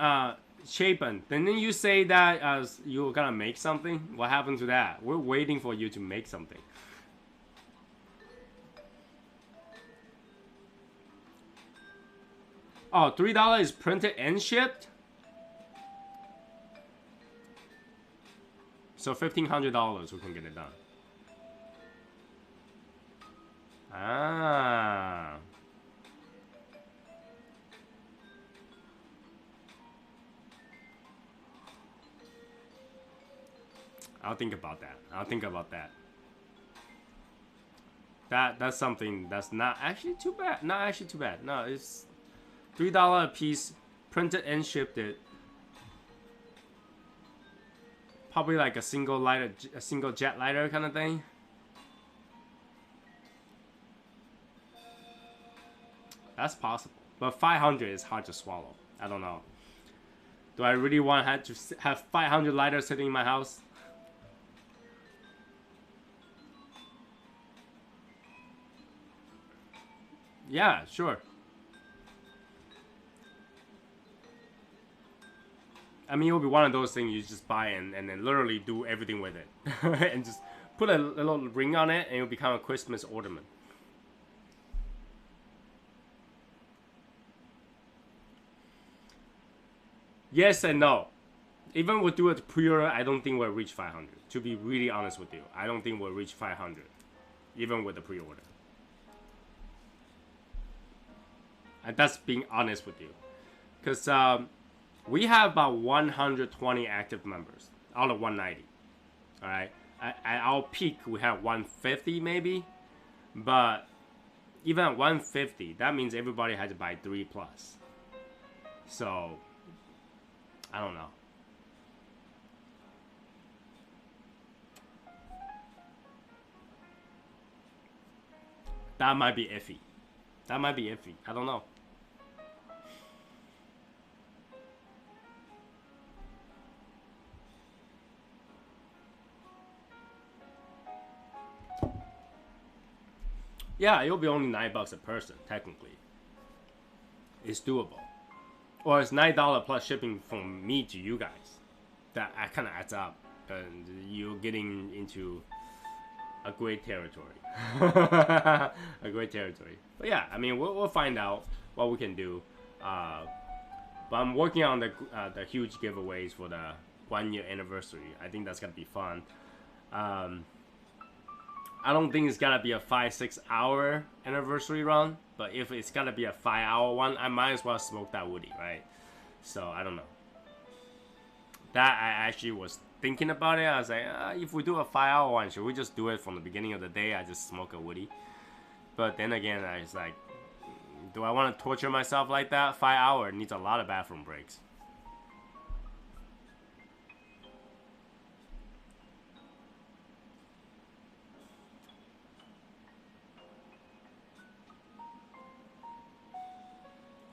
Chapin, didn't you say that you were gonna make something? What happened to that? We're waiting for you to make something. Oh, $3 is printed and shipped? So $1,500 we can get it done. Ah. I'll think about that. I'll think about that. That's something that's not actually too bad. Not actually too bad. No, it's $3 a piece, printed and shipped it. Probably like a single lighter, a single jet lighter kind of thing. That's possible, but 500 is hard to swallow. I don't know. Do I really want to have 500 lighters sitting in my house? Yeah, sure. I mean, it'll be one of those things you just buy and then literally do everything with it. And just put a little ring on it and it'll become a Christmas ornament. Yes and no. Even we'll do it pre-order, I don't think we'll reach 500. To be really honest with you, I don't think we'll reach 500. Even with the pre-order. And that's being honest with you. Because we have about 120 active members out of 190. Alright? At our peak, we have 150 maybe. But even at 150, that means everybody had to buy 3 plus. So, I don't know. That might be iffy. That might be iffy. I don't know. Yeah, it'll be only $9 a person, technically. It's doable. Or it's $9 plus shipping from me to you guys. That kind of adds up. And you're getting into a great territory. A great territory. But yeah, I mean, we'll find out what we can do. But I'm working on the huge giveaways for the 1 year anniversary. I think that's gonna be fun. I don't think it's gonna be a 5-6 hour anniversary run, but if it's gonna be a 5-hour one, I might as well smoke that woody, right? So I don't know. That I actually was thinking about it. I was like, if we do a 5-hour one, should we just do it from the beginning of the day? I just smoke a woody. But then again, I was like, do I want to torture myself like that? 5 hours needs a lot of bathroom breaks.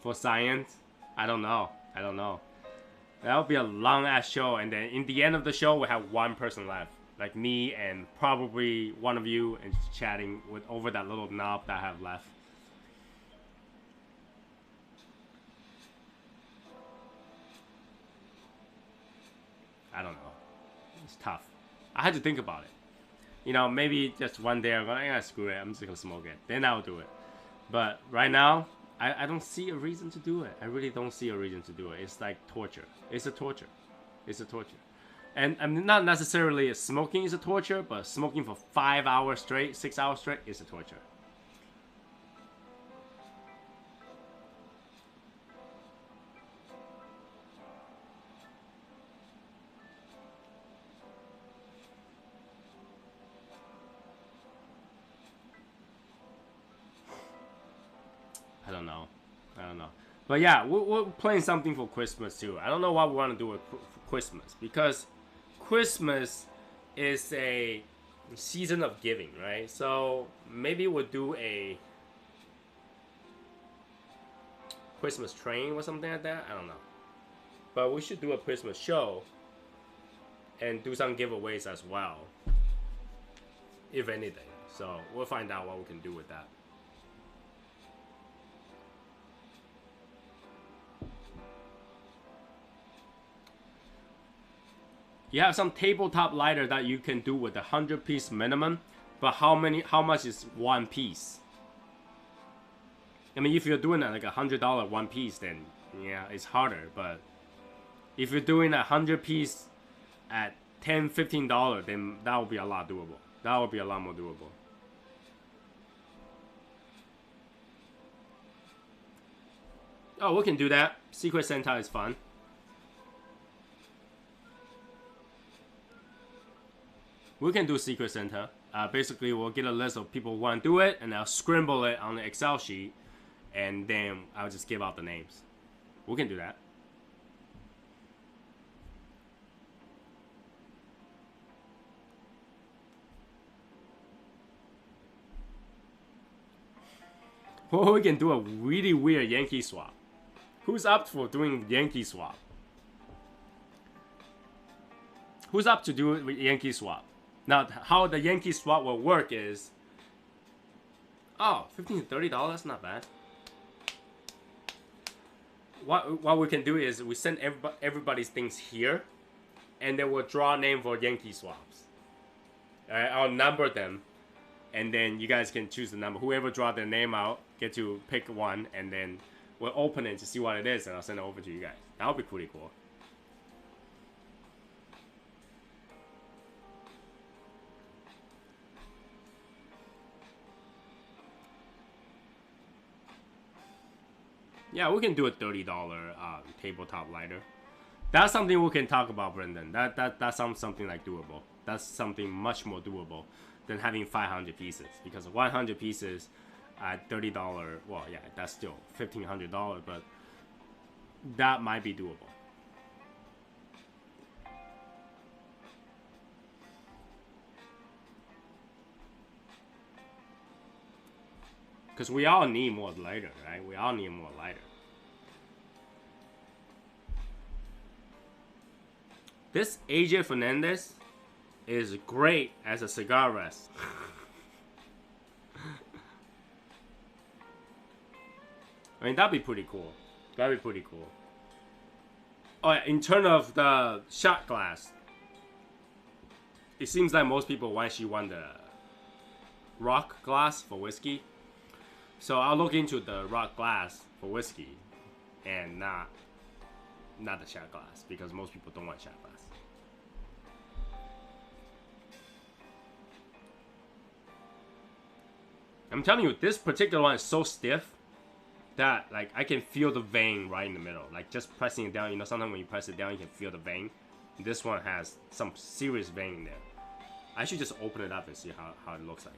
For science, I don't know. I don't know. That'll be a long ass show, and then in the end of the show, we have one person left, like me and probably one of you, and just chatting with over that little knob that I have left. I don't know. It's tough. I had to think about it. You know, maybe just one day I'm gonna screw it. I'm just gonna smoke it. Then I'll do it. But right now, I don't see a reason to do it. I really don't see a reason to do it. It's like torture. It's a torture. It's a torture. And I'm not necessarily smoking is a torture, but smoking for 5 hours straight, 6 hours straight is a torture. I don't know. I don't know. But yeah, we're playing something for Christmas too. I don't know what we want to do with for Christmas, because Christmas is a season of giving, right? So maybe we'll do a Christmas train or something like that. I don't know. But we should do a Christmas show and do some giveaways as well, if anything. So we'll find out what we can do with that. You have some tabletop lighter that you can do with a 100-piece minimum, but how much is one piece? I mean, if you're doing like $100 one piece, then yeah, it's harder. But if you're doing 100-piece at $10, $15, then that would be a lot doable. That would be a lot more doable. Oh, we can do that. Secret Santa is fun. We can do Secret Santa. Basically, we'll get a list of people who want to do it, and I'll scribble it on the Excel sheet, and then I'll just give out the names. We can do that. Or we can do a really weird Yankee swap. Who's up for doing Yankee swap? Who's up to do Yankee swap? Now, how the Yankee swap will work is, oh, $15 to $30, not bad. What we can do is we send everybody's things here, and then we'll draw a name for Yankee swaps. Alright, I'll number them, and then you guys can choose the number. Whoever draw their name out get to pick one, and then we'll open it to see what it is, and I'll send it over to you guys. That would be pretty cool. Yeah, we can do a $30 tabletop lighter. That's something we can talk about, Brendan. That sounds something like doable. That's something much more doable than having 500 pieces. Because 100 pieces at $30, well, yeah, that's still $1,500, but that might be doable. Because we all need more lighter, right? We all need more lighter. This AJ Fernandez is great as a cigar rest. I mean, that'd be pretty cool. That'd be pretty cool. Oh, in terms of the shot glass, it seems like most people actually want the rock glass for whiskey. So I'll look into the rock glass for whiskey, and not the shot glass, because most people don't want shot glass. I'm telling you, this particular one is so stiff that like I can feel the vein right in the middle. Like just pressing it down, you know, sometimes when you press it down, you can feel the vein. This one has some serious vein in there. I should just open it up and see how it looks like.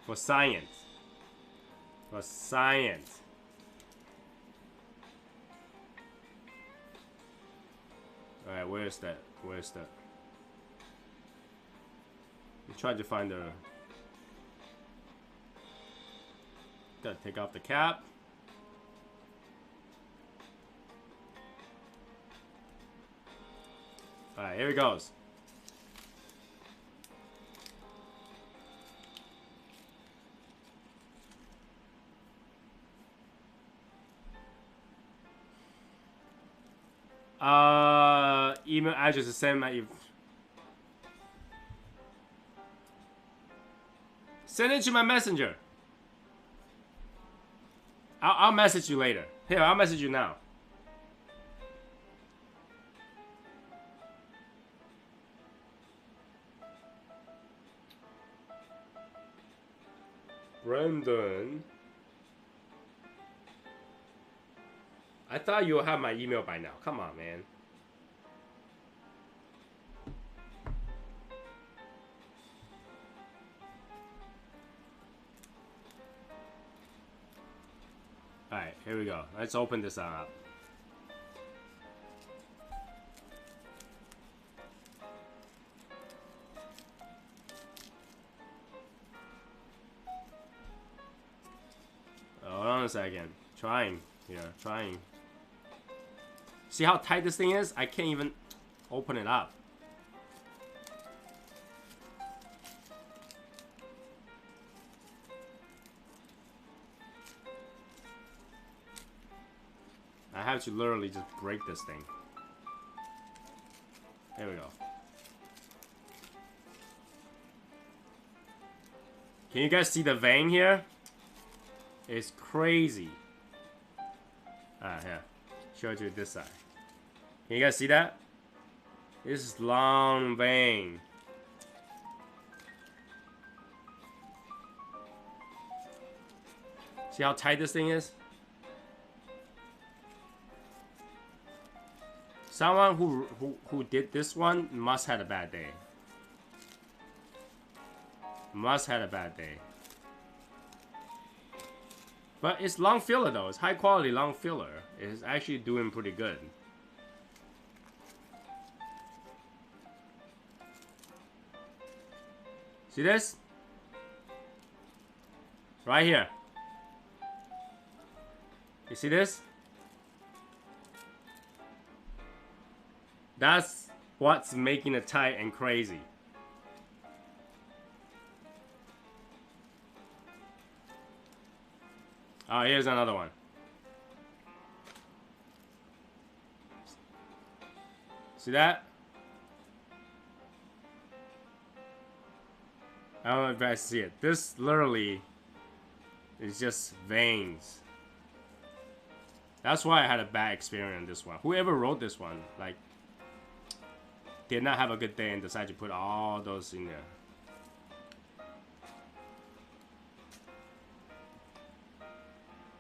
For science. For science. Alright, where's that? Where's that? I'm trying to find the... Gotta take off the cap. Alright, here it goes. Email address to send my... Send it to my messenger. I'll message you later. Here, I'll message you now. Brendan. I thought you would have my email by now. Come on, man. Alright, here we go. Let's open this up. Hold on a second. Trying here, trying. See how tight this thing is? I can't even open it up. I have to literally just break this thing. There we go. Can you guys see the vein here? It's crazy. Here. Show it to this side. Can you guys see that? This is long vein. See how tight this thing is? Someone who did this one must have a bad day. Must have a bad day. But it's long filler though. It's high quality long filler. It's actually doing pretty good. See this? Right here. You see this? That's what's making it tight and crazy. Oh, here's another one. See that? I don't know if you guys see it. This literally is just veins. That's why I had a bad experience on this one. Whoever wrote this one, like, did not have a good day and decided to put all those in there.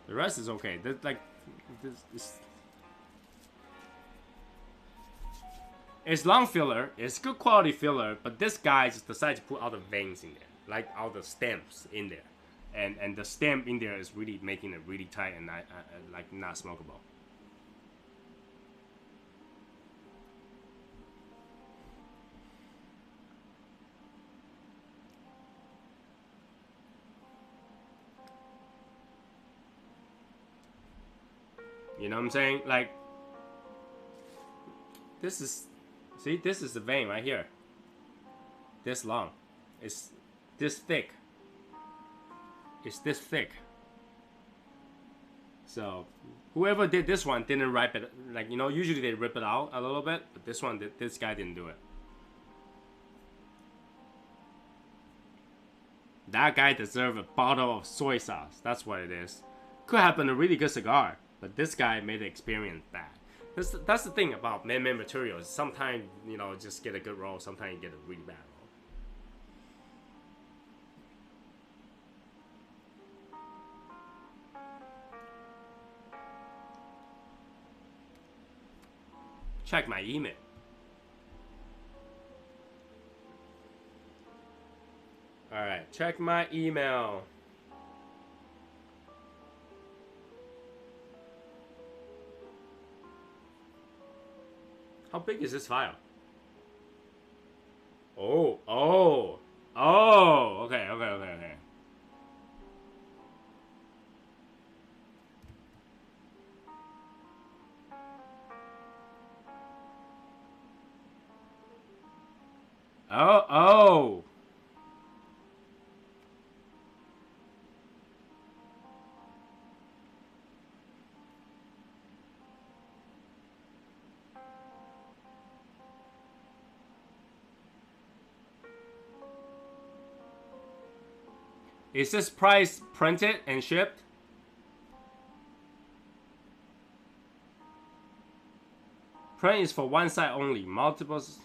The rest is okay. It's long filler. It's good quality filler, but this guy just decided to put all the veins in there, like all the stems in there, and the stem in there is really making it really tight and like not smokable. You know what I'm saying? Like, this is, see, this is the vein right here. This long. It's this thick. It's this thick. So, whoever did this one didn't rip it. Like, you know, usually they rip it out a little bit, but this one, this guy didn't do it. That guy deserved a bottle of soy sauce. That's what it is. Could have been a really good cigar. But this guy made the experience bad. That's the thing about man-made materials. Sometimes, you know, just get a good roll. Sometimes you get a really bad roll. Check my email. Alright, check my email. How big is this file? Oh, okay. Oh. Is this price printed and shipped? Print is for one side only. Multiples.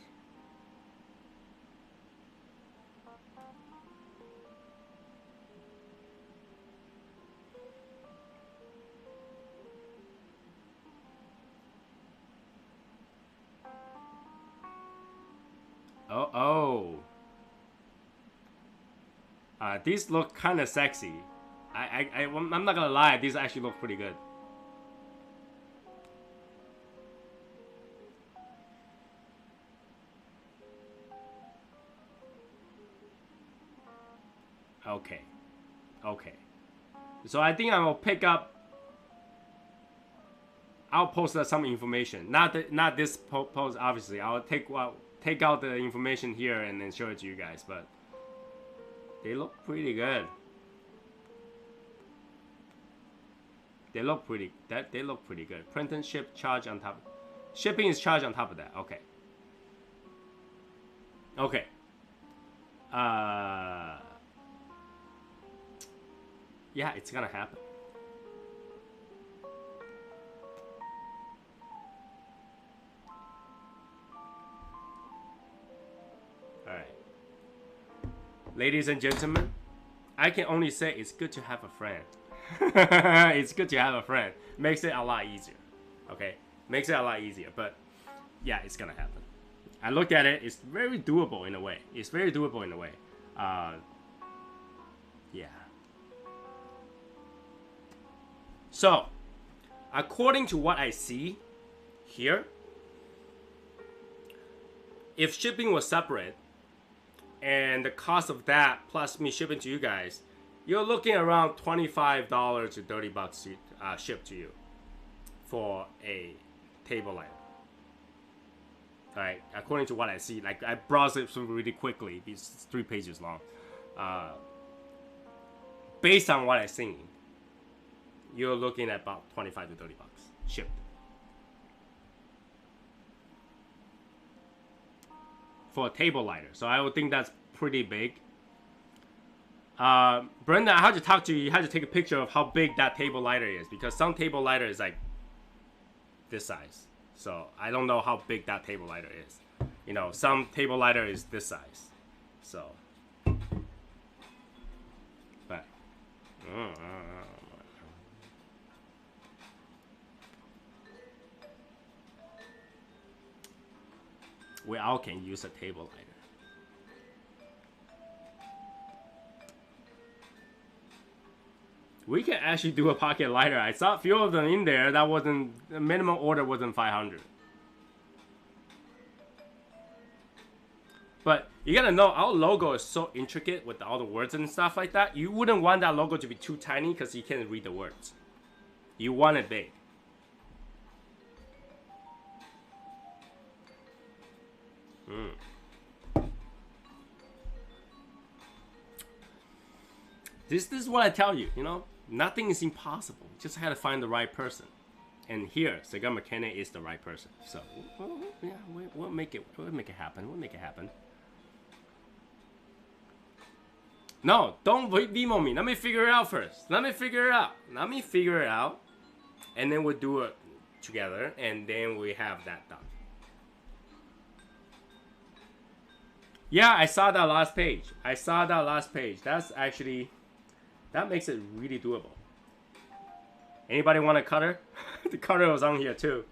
These look kind of sexy. I'm not gonna lie, these actually look pretty good. Okay. So I think I will pick up. I'll post some information. Not this post, obviously. I'll take out the information here and then show it to you guys. But they look pretty good. They look pretty. They look pretty good. Print and ship charge on top. Shipping is charged on top of that. Okay. Okay. Yeah, it's gonna happen. All right. Ladies and gentlemen, I can only say it's good to have a friend. It's good to have a friend. Makes it a lot easier. Okay? Makes it a lot easier. But yeah, it's gonna happen. I looked at it. It's very doable in a way. It's very doable in a way. Yeah. So, according to what I see here, if shipping was separate, and the cost of that plus me shipping to you guys, you're looking around $25 to $30 shipped to you for a table lighter. Alright, according to what I see, like I browsed it through really quickly. It's 3 pages long. Based on what I'm seeing, you're looking at about 25 to 30 bucks shipped. For a table lighter. So I would think that's pretty big. Brenda, I had to talk to you. You had to take a picture of how big that table lighter is, because some table lighter is like this size. So I don't know how big that table lighter is. You know, some table lighter is this size. So, but we all can use a table lighter. We can actually do a pocket lighter. I saw a few of them in there. That wasn't, the minimum order wasn't 500. But you gotta know, our logo is so intricate with all the words and stuff like that. You wouldn't want that logo to be too tiny because you can't read the words. You want it big. This is what I tell you, you know, nothing is impossible. You just had to find the right person. And here, Cigar Mechanic is the right person. So, yeah, we'll make it happen. We'll make it happen. No, don't Vimo me. Let me figure it out first. Let me figure it out. And then we'll do it together. And then we have that done. Yeah, I saw that last page. That's actually, that makes it really doable. Anybody want a cutter? The cutter was on here too.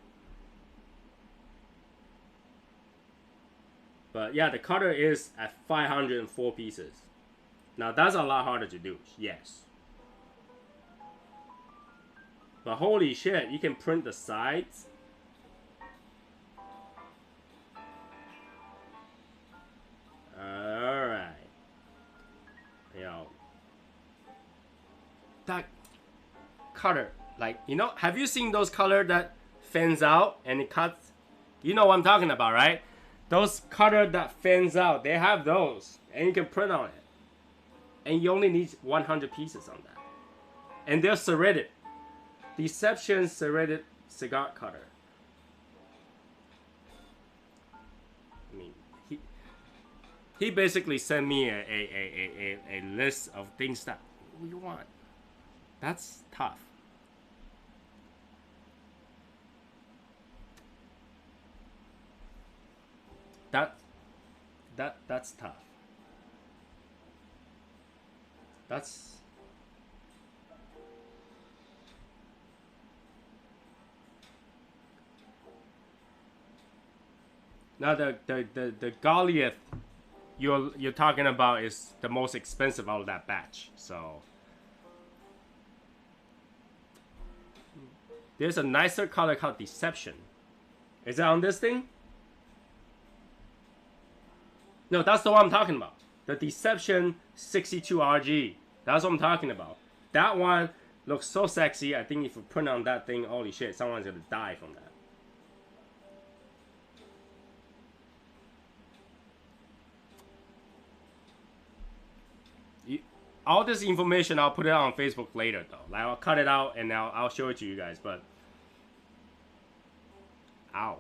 But yeah, the cutter is at 504 pieces. Now that's a lot harder to do, yes. But holy shit, you can print the sides. Alright. Yo. That cutter, like, you know, have you seen those cutter that fans out and it cuts? You know what I'm talking about, right? Those cutter that fans out, they have those. And you can print on it. And you only need 100 pieces on that. And they're serrated. Deception serrated cigar cutter. I mean, he basically sent me a list of things that we want. That's tough. That's tough. That's now the Goliath you're talking about is the most expensive out of that batch. So there's a nicer color called Deception. Is that on this thing? No, that's the one I'm talking about. The Deception 62RG. That's what I'm talking about. That one looks so sexy. I think if you print on that thing, holy shit, someone's gonna die from that. all this information I'll put it on Facebook later though. Like I'll cut it out and I'll show it to you guys. But ow.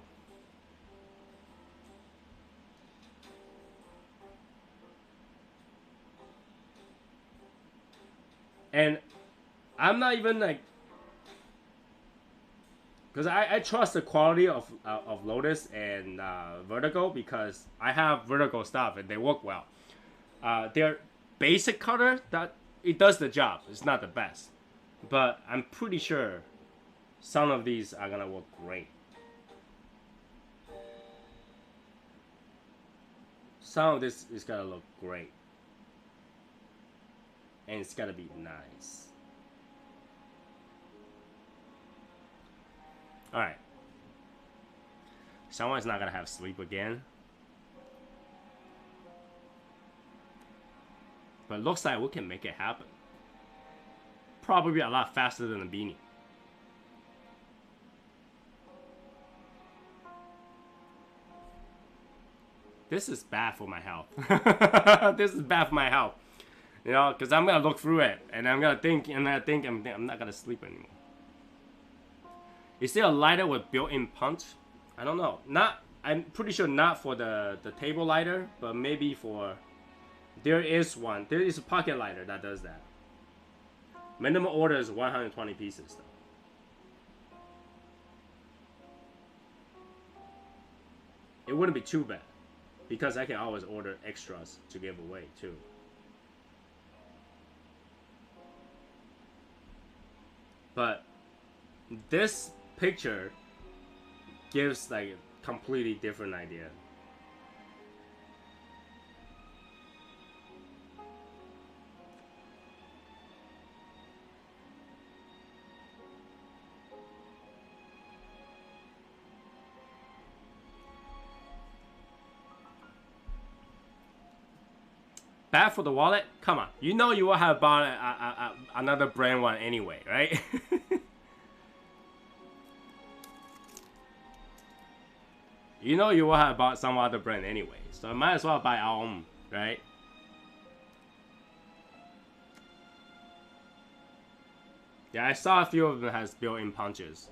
And I'm not even like, because I trust the quality of Lotus and Vertigo, because I have Vertigo stuff and they work well. Their basic cutter, that it does the job. It's not the best, but I'm pretty sure some of these are gonna work great. Some of this is gonna look great, and it's gotta be nice. Alright. Someone's not gonna have sleep again. But it looks like we can make it happen. Probably a lot faster than the beanie. This is bad for my health. This is bad for my health. You know, because I'm gonna look through it and I'm gonna think, and I think I'm not gonna sleep anymore. Is there a lighter with built-in punch? I don't know. I'm pretty sure not for the table lighter, but maybe for... There is one. There is a pocket lighter that does that. Minimum order is 120 pieces though. It wouldn't be too bad, because I can always order extras to give away too. But this picture gives like a completely different idea. Bad for the wallet? Come on. You know you will have bought another brand one anyway, right? You know you will have bought some other brand anyway, so I might as well buy our own, right? Yeah, I saw a few of them has built-in punches.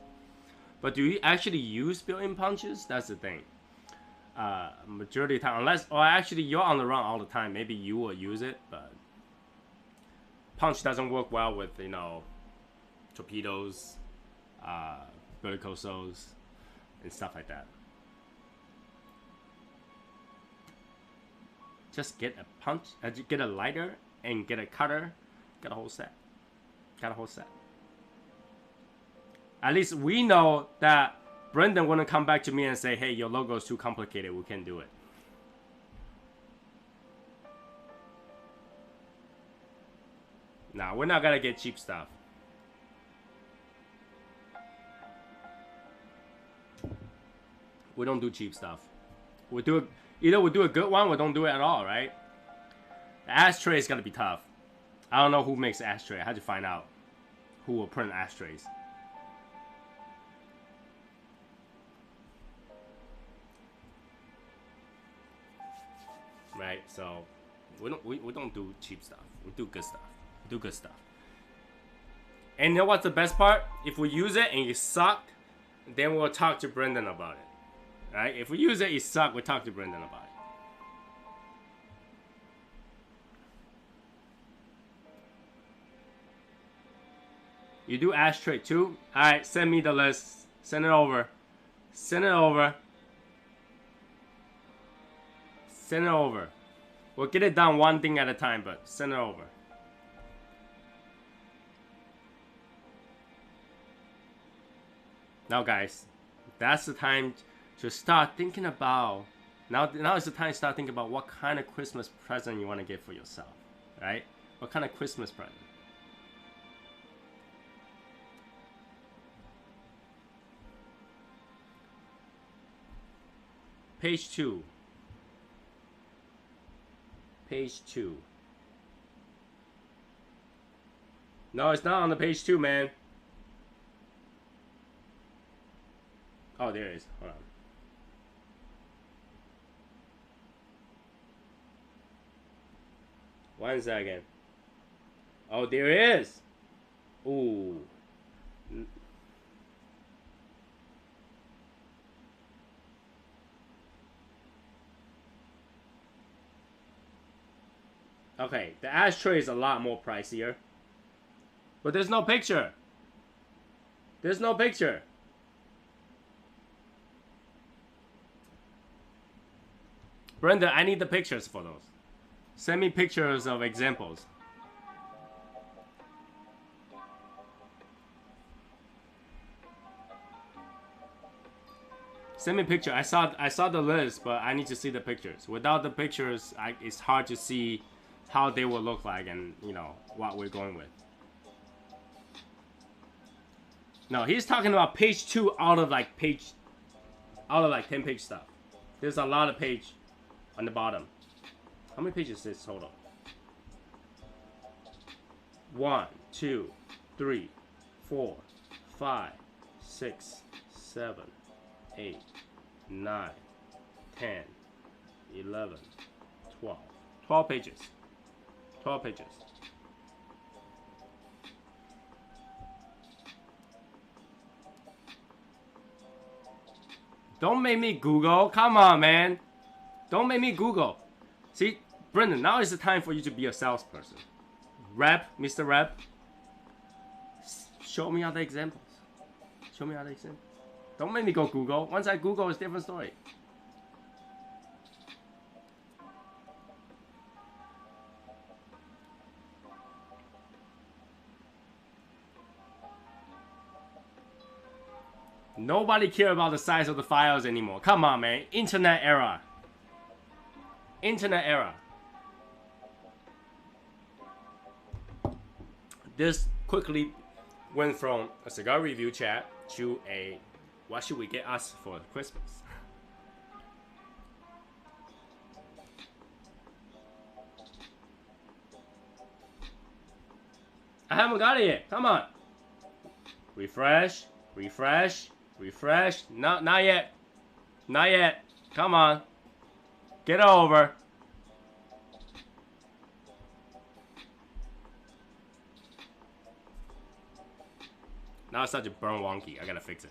But do you actually use built-in punches? That's the thing. Majority of the time, unless, or actually you're on the run all the time, maybe you will use it, but punch doesn't work well with, you know, torpedoes, verticosos, and stuff like that. Just get a punch, get a lighter, and get a cutter, get a whole set. Got a whole set. At least we know that Brendan wouldn't come back to me and say, hey, your logo is too complicated, we can't do it. Nah, we're not gonna get cheap stuff. We don't do cheap stuff. We do either we do a good one or don't do it at all, right? The ashtray is gonna be tough. I don't know who makes ashtray. I had to find out who will print ashtrays. Right, so we don't do cheap stuff. We do good stuff. We do good stuff. And you know what's the best part? If we use it and it suck, then we'll talk to Brendan about it. Right? If we use it, it suck, we'll talk to Brendan about it. You do ashtray too? Alright, send me the list. Send it over. Send it over. Send it over. We'll get it done one thing at a time, but send it over. Now guys, that's the time to start thinking about, now is the time to start thinking about what kind of Christmas present you want to get for yourself, right? What kind of Christmas present? Page 2. Page 2. No, it's not on the page 2, man. Oh, there it is. Hold on. One second. Oh, there is. Ooh. Okay, the ashtray is a lot more pricier. But there's no picture. There's no picture. Brenda, I need the pictures for those. Send me pictures of examples. Send me a picture. I saw the list, but I need to see the pictures. Without the pictures, it's hard to see how they will look like and, you know, what we're going with. No, he's talking about page 2 out of like 10 page stuff. There's a lot of page on the bottom. How many pages is this total? 1, 2, 3, 4, 5, 6, 7, 8, 9, 10, 11, 12. 12 pages. 12 pages. Don't make me Google. Come on, man. Don't make me Google. See, Brendan, now is the time for you to be a salesperson. Rep, Mr. Rep. Show me other examples. Show me other examples. Don't make me go Google. Once I Google, it's a different story. Nobody care about the size of the files anymore. Come on, man. Internet era. Internet era. This quickly went from a cigar review chat to a what should we get us for Christmas? I haven't got it yet. Come on. Refresh. Refresh. Refresh. No, not yet. Not yet. Come on. Get over. Now it's such a burn wonky. I gotta fix it.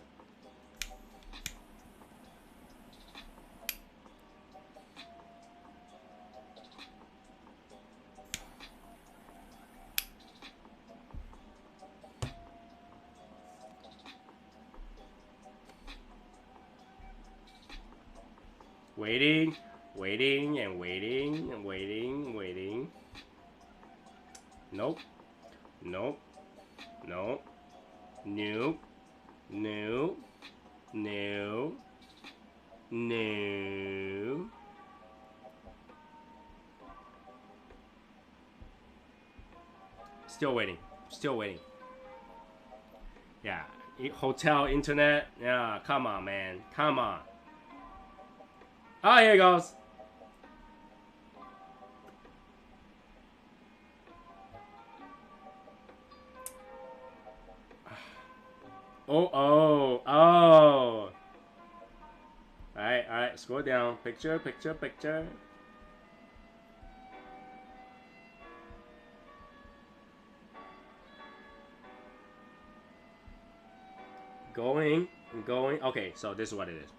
Waiting, waiting, and waiting, and waiting, and waiting. Nope. Nope. Nope. Nope. Nope. Nope. Nope. Still waiting. Still waiting. Yeah. Hotel internet. Yeah, come on, man. Come on. Oh, here it goes. Oh. Alright, scroll down. Picture. Going. Okay, so this is what it is.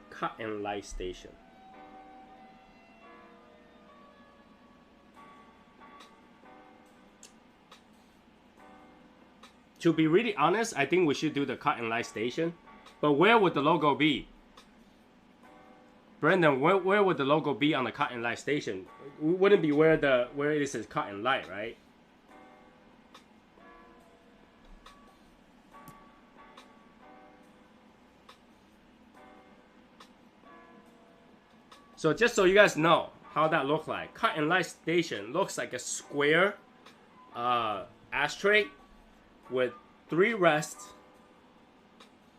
Cut and light station. To be really honest, I think we should do the cut and light station. But where would the logo be? Brendan, where would the logo be on the cut and light station? It wouldn't be where it says cut and light, right? So just so you guys know how that looks like, cut and light station looks like a square ashtray with 3 rests,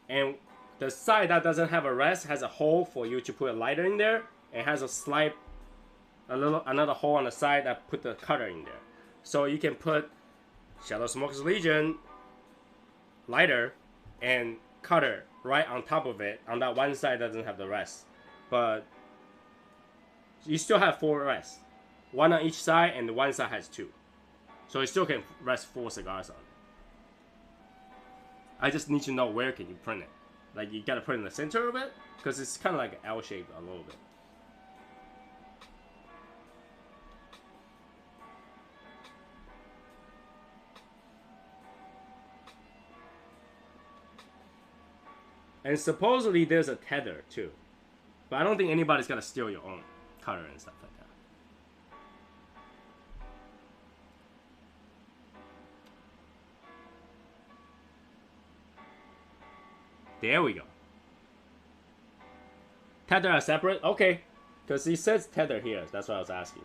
and the side that doesn't have a rest has a hole for you to put a lighter in there, and has another hole on the side that put the cutter in there. So you can put Shadow Smokers Legion lighter and cutter right on top of it. On that one side doesn't have the rest, but you still have 4 rests, 1 on each side, and the one side has 2, so you still can rest 4 cigars on it. I just need to know where can you print it. Like you gotta put it in the center of it because it's kind of like an L shape a little bit. And supposedly there's a tether too. But I don't think anybody's gonna steal your own cutter and stuff like that. There we go. Tether are separate? Okay. Because it says tether here. That's what I was asking.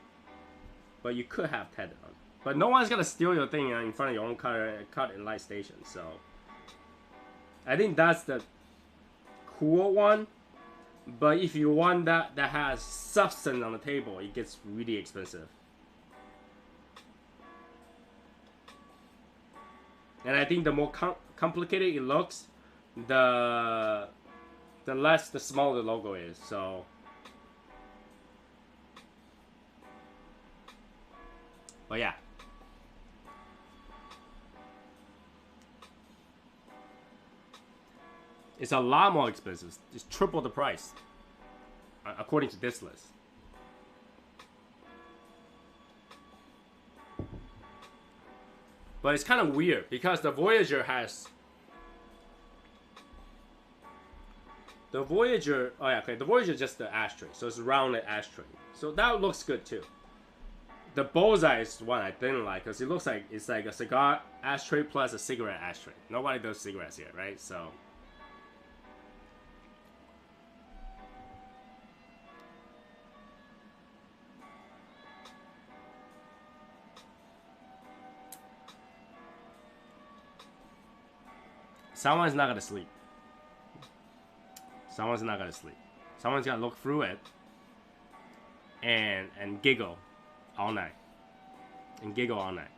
But you could have tether on. But no one's gonna steal your thing in front of your own cut and light station. So I think that's the cool one. But if you want that has substance on the table, it gets really expensive. And I think the more complicated it looks, the smaller the logo is. So but yeah. It's a lot more expensive. It's triple the price, according to this list. But it's kind of weird because the Voyager has... The Voyager... Oh yeah, okay. The Voyager is just the ashtray. So it's a rounded ashtray. So that looks good too. The Bullseye is one I didn't like because it looks like it's like a cigar ashtray plus a cigarette ashtray. Nobody does cigarettes here, right? So... Someone's not gonna sleep. Someone's not gonna sleep. Someone's gonna look through it and giggle all night. And giggle all night.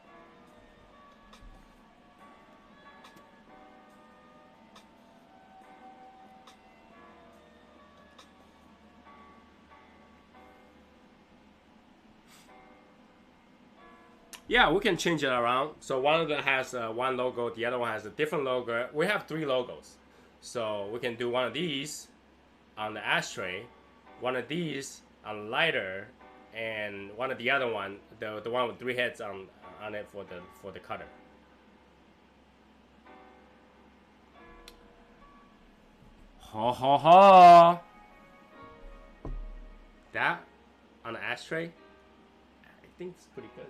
Yeah, we can change it around. So one of them has one logo, the other one has a different logo. We have 3 logos. So we can do one of these on the ashtray, one of these on the lighter, and one of the other one, the one with 3 heads on it for the cutter. Ho ho ho! That on the ashtray, I think it's pretty good.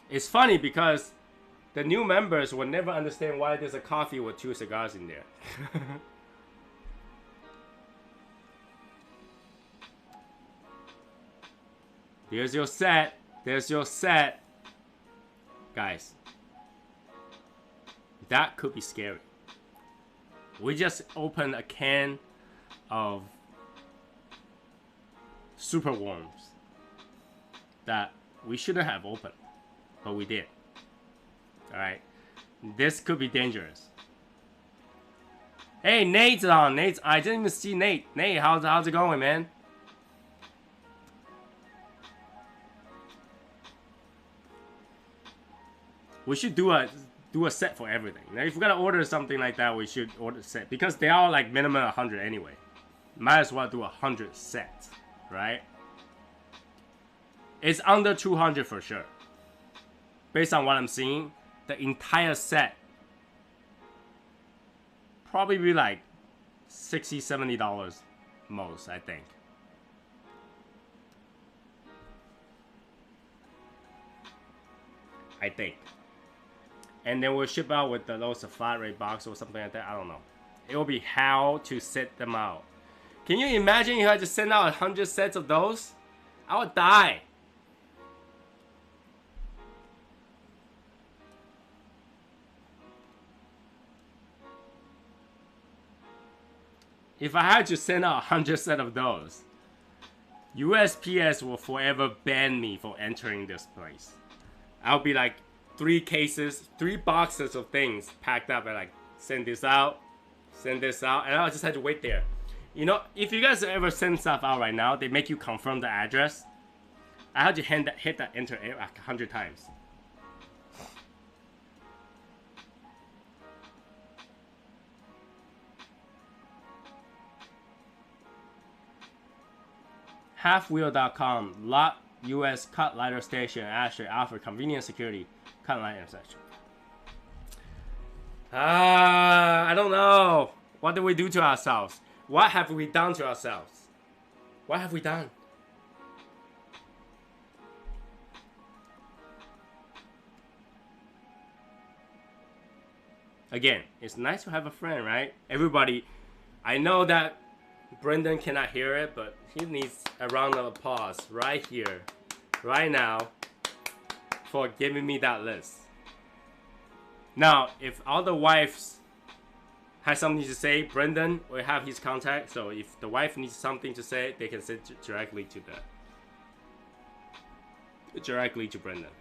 It's funny because the new members will never understand why there's a coffee with 2 cigars in there. There's your set. There's your set. Guys, that could be scary. We just opened a can of super worms that we shouldn't have opened, but we did. Alright, this could be dangerous. Hey, Nate's on. Nate's, I didn't even see Nate. Nate, how's it going, man? We should do a set for everything. Now, if we're gonna order something like that, we should order a set because they are like minimum 100 anyway. Might as well do 100 sets, right? It's under 200 for sure. Based on what I'm seeing, the entire set probably be like $60, $70 most, I think. And then we'll ship out with those flat rate box or something like that. I don't know. It will be how to set them out. Can you imagine if I just send out 100 sets of those? I would die. If I had to send out 100 sets of those, USPS will forever ban me for entering this place. I'll be like 3 boxes of things packed up and like send this out, and I'll just have to wait there. You know, if you guys ever send stuff out right now, they make you confirm the address. I had to hit that enter like 100 times. Halfwheel.com, lot US cut lighter station, Asher, Alfred, convenient security, cut lighter section. I don't know. What did we do to ourselves? What have we done to ourselves? What have we done? Again, it's nice to have a friend, right? Everybody, I know that Brendan cannot hear it, but he needs a round of applause right here, right now, for giving me that list. Now, if all the wives have something to say, Brendan will have his contact. So if the wife needs something to say, they can say directly to Brendan.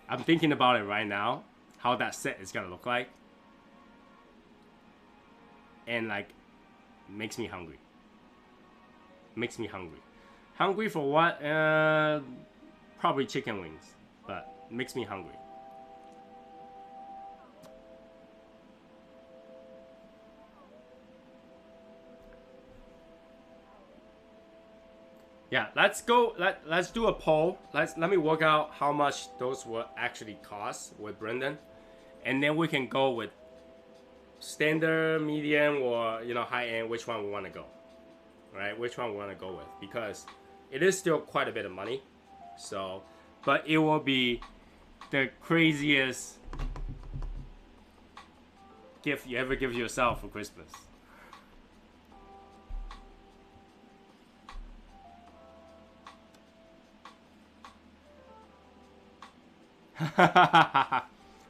I'm thinking about it right now, how that set is gonna look like, and like, makes me hungry. Hungry for what? Probably chicken wings, but makes me hungry. Yeah, let's go. Let's do a poll. Let me work out how much those will actually cost with Brendan, and then we can go with standard, medium, or high end. Which one we want to go? Right? Which one we want to go with? Because it is still quite a bit of money. So, but it will be the craziest gift you ever give yourself for Christmas.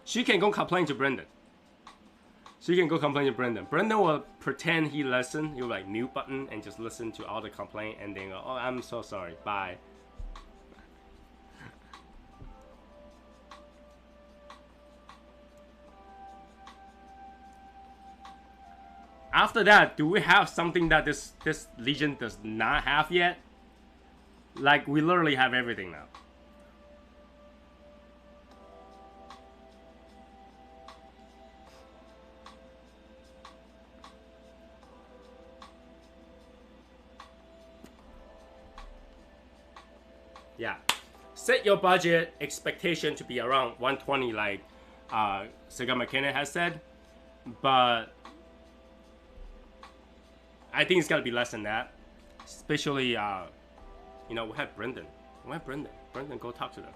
She can go complain to Brendan. Brendan will pretend he listened. He'll like mute button and just listen to all the complaint and then go, oh, I'm so sorry. Bye. After that, do we have something that this Legion does not have yet? Like, we literally have everything now. Yeah, set your budget expectation to be around 120 like Cigar McKinnon has said, but I think it's gotta be less than that. Especially, we have Brendan. Brendan, go talk to them,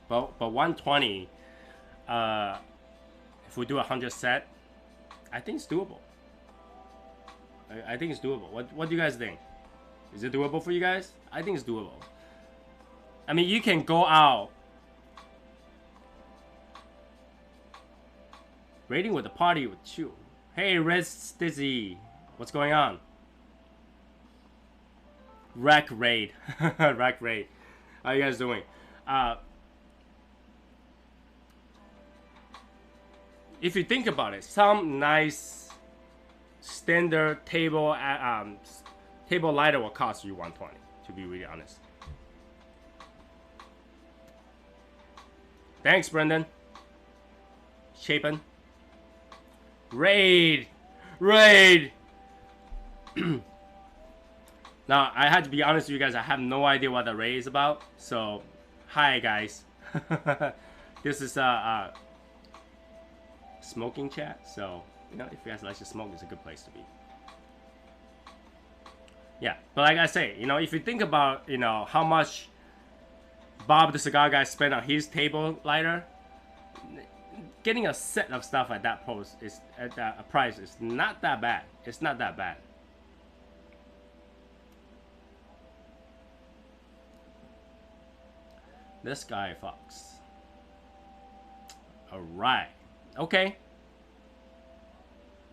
But 120, if we do 100 set, I think it's doable. I think it's doable. What do you guys think? Is it doable for you guys? I think it's doable. I mean, you can go out. Raiding with the party with you. Hey, Red Stizzy. What's going on? Rack Raid. Rack Raid. How you guys doing? If you think about it, some nice standard table lighter will cost you 120, to be really honest. Thanks, Brendan. Chapin. Raid. Now, I had to be honest with you guys. I have no idea what the raid is about. So, hi, guys. This is a smoking chat. So, if you guys like to smoke, it's a good place to be. Yeah, but like I say, if you think about, how much Bob the Cigar Guy spent on his table lighter, getting a set of stuff at that price is not that bad. It's not that bad. This guy, Fox. Alright. Okay.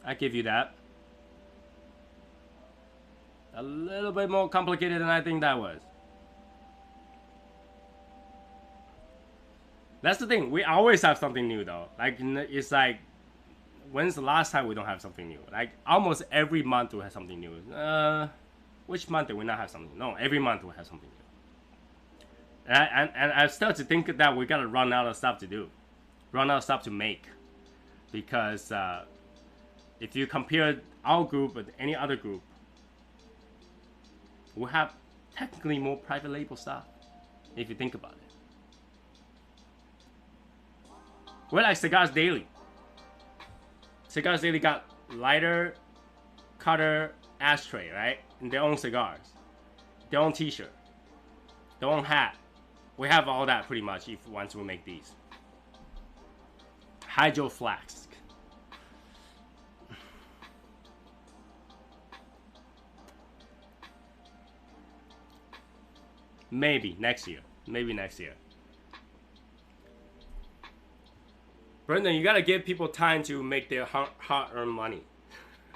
I give you that. A little bit more complicated than I think that was. That's the thing. We always have something new though. Like, it's like, when's the last time we don't have something new? Like, almost every month we have something new. Which month did we not have something? No, every month we have something new. And I start to think that we gotta run out of stuff to do. Run out of stuff to make. Because if you compare our group with any other group, we have technically more private label stuff. If you think about it. We're like Cigars Daily. Cigars Daily got lighter, cutter, ashtray, right? And their own cigars. Their own t-shirt. Their own hat. We have all that pretty much if once we make these. Hydro flask. Maybe next year. Maybe next year. Brendan, you gotta give people time to make their hard-earned money.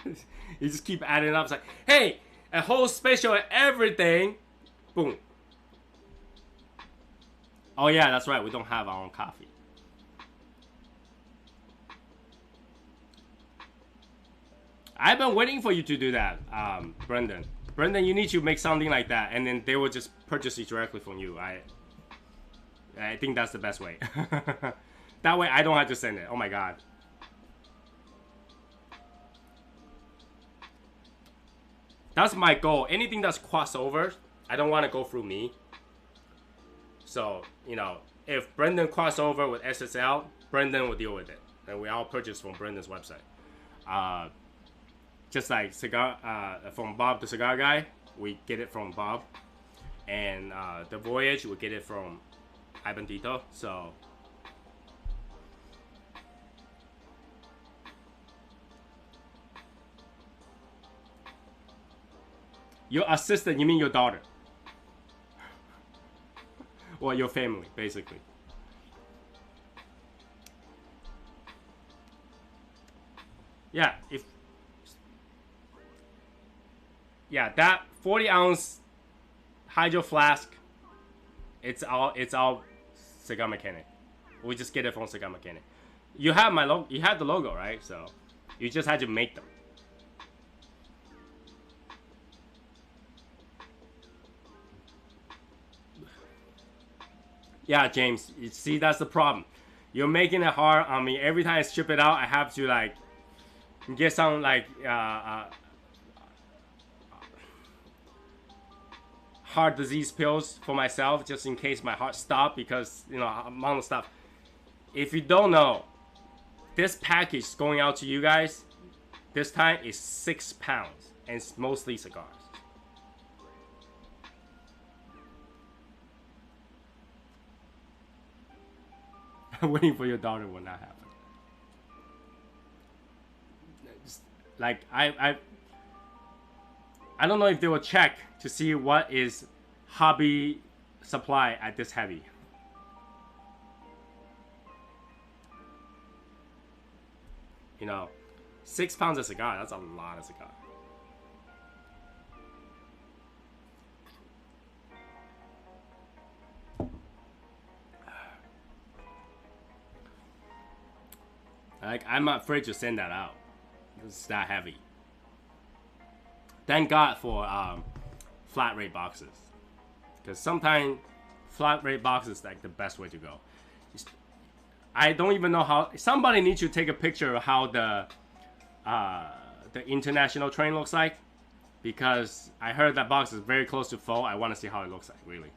You just keep adding up. It's like, hey, a whole special and everything. Boom. Oh yeah, that's right. We don't have our own coffee. I've been waiting for you to do that, Brendan. Brendan, you need to make something like that, and then they will just purchase it directly from you. I think that's the best way. That way I don't have to send it. Oh my god. That's my goal. Anything that's crossover, I don't want to go through me. So, you know, if Brendan crossover with SSL, Brendan will deal with it. And we all purchase from Brendan's website. Just like cigar, from Bob the Cigar Guy, we get it from Bob. And the Voyage, we get it from Ibandito. So... Your assistant, you mean your daughter? Or your family, basically. Yeah, that 40-ounce hydro flask, it's all Cigar Mechanic. We just get it from Cigar Mechanic. You have my logo, you have the logo, right? So you just had to make them. Yeah, James, you see, that's the problem. You're making it hard on me. Every time I strip it out, I have to like get some like heart disease pills for myself, just in case my heart stops, because you know, amount of stuff. If you don't know, this package going out to you guys this time is 6 pounds, and it's mostly cigars. Waiting for your daughter will not happen. Like I don't know if they will check to see what is hobby supply at this heavy. You know, 6 pounds of cigar, that's a lot of cigar. Like, I'm not afraid to send that out. It's that heavy. Thank God for flat rate boxes, because sometimes flat rate boxes is like the best way to go. I don't even know how. Somebody needs to take a picture of how the international train looks like, because I heard that box is very close to full. I want to see how it looks like, really.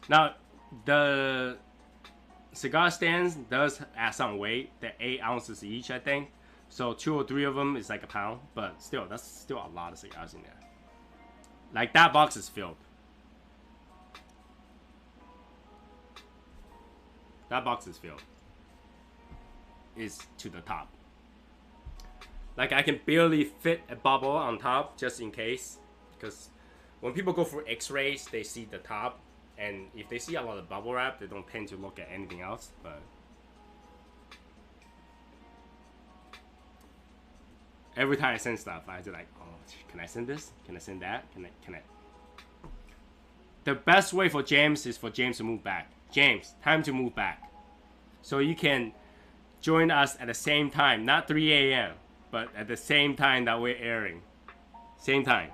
Now, the cigar stands does add some weight. They're 8 ounces each, I think. So 2 or 3 of them is like a pound, but still, that's still a lot of cigars in there. Like, that box is filled. That box is filled. It's to the top. Like, I can barely fit a bubble on top just in case, because when people go for X-rays, they see the top, and if they see a lot of bubble wrap, they don't tend to look at anything else. But every time I send stuff, I just like, oh, can I send this? Can I send that? Can I? The best way for James is for James to move back. James, time to move back, so you can join us at the same time, not 3 a.m., but at the same time that we're airing. Same time.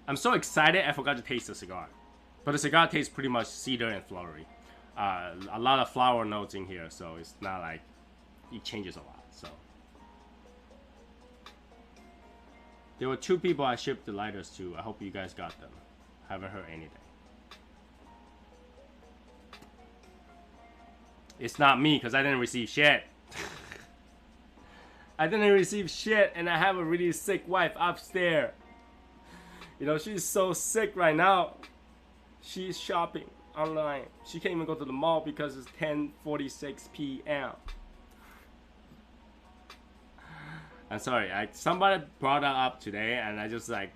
I'm so excited I forgot to taste the cigar. But the cigar tastes pretty much cedar and flowery. A lot of flower notes in here, so it's not like it changes a lot. So there were 2 people I shipped the lighters to. I hope you guys got them. Haven't heard anything. It's not me, because I didn't receive shit. I didn't receive shit, and I have a really sick wife upstairs. You know, she's so sick right now. She's shopping online. She can't even go to the mall because it's 10:46 p.m. I'm sorry. Somebody brought that up today, and I just like,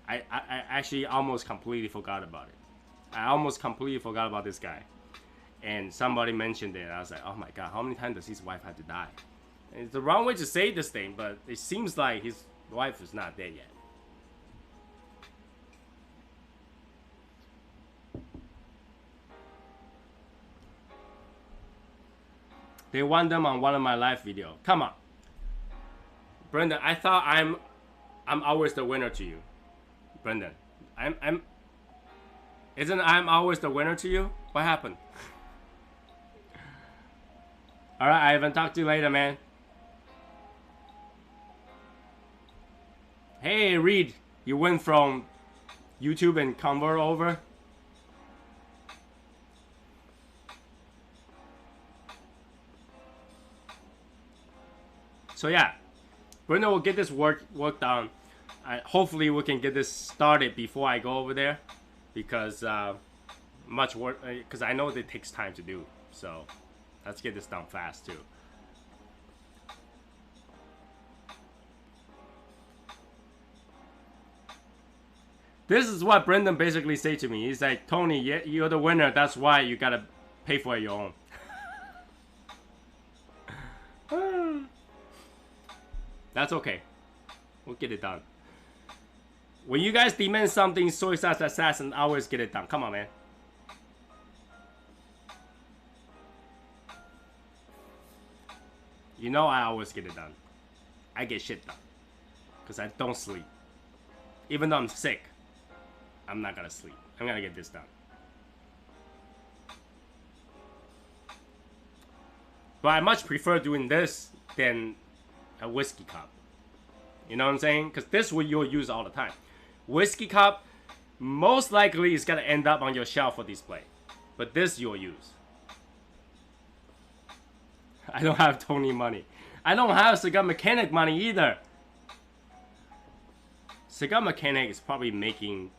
I actually almost completely forgot about it. I almost completely forgot about this guy. And somebody mentioned it, and I was like, oh my god, how many times does his wife have to die? And it's the wrong way to say this thing, but it seems like his wife is not dead yet. They want them on one of my live videos. Come on. Brendan, I thought I'm always the winner to you. Brendan, isn't I'm always the winner to you? What happened? Alright, Ivan, talk to you later, man. Hey, Reed, you went from YouTube and convert over? So yeah, Bruno will get this work done. Hopefully we can get this started before I go over there, because much work. Because I know it takes time to do. So let's get this done fast too. This is what Brendan basically said to me. He's like, Tony, you're the winner. That's why you gotta pay for it your own. That's okay. We'll get it done. When you guys demand something, SoySauceAssassin always get it done. Come on, man. You know I always get it done. I get shit done. Because I don't sleep. Even though I'm sick, I'm not gonna sleep. I'm gonna get this done. But I much prefer doing this than a whiskey cup. You know what I'm saying? Because this is what you'll use all the time. Whiskey cup most likely is gonna end up on your shelf for display. But this you'll use. I don't have Tony money. I don't have Cigar Mechanic money either. Cigar Mechanic is probably making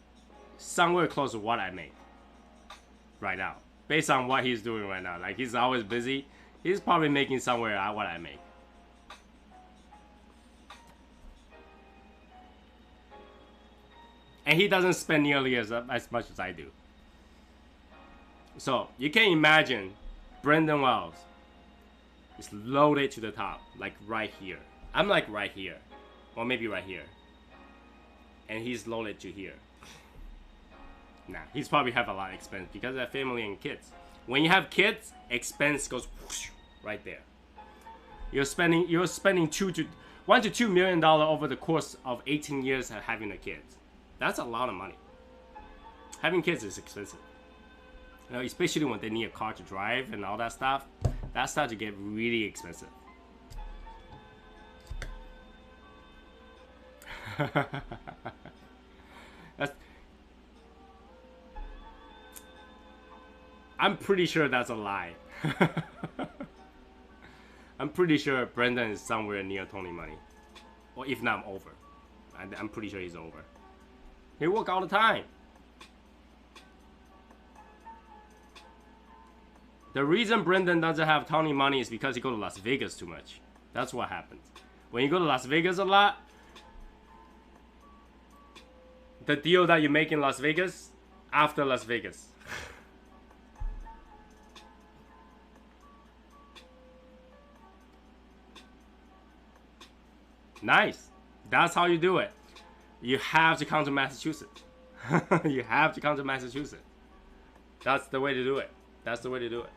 somewhere close to what I make right now. Based on what he's doing right now. Like, he's always busy. He's probably making somewhere at what I make. And he doesn't spend nearly as much as I do. So, you can imagine Brendan Wells is loaded to the top. Like right here. I'm like right here. Or maybe right here. And he's loaded to here. Nah, he's probably have a lot of expense because of family and kids. When you have kids, expense goes whoosh, right there. You're spending $1 to $2 million over the course of 18 years of having the kids. That's a lot of money. Having kids is expensive. You know, especially when they need a car to drive and all that stuff. That starts to get really expensive. I'm pretty sure that's a lie. I'm pretty sure Brendan is somewhere near Tony money. Or if not, over. I'm pretty sure he's over. He work all the time. The reason Brendan doesn't have Tony money is because he go to Las Vegas too much. That's what happens. When you go to Las Vegas a lot, the deal that you make in Las Vegas, after Las Vegas. Nice. That's how you do it. You have to come to Massachusetts. You have to come to Massachusetts. That's the way to do it. That's the way to do it.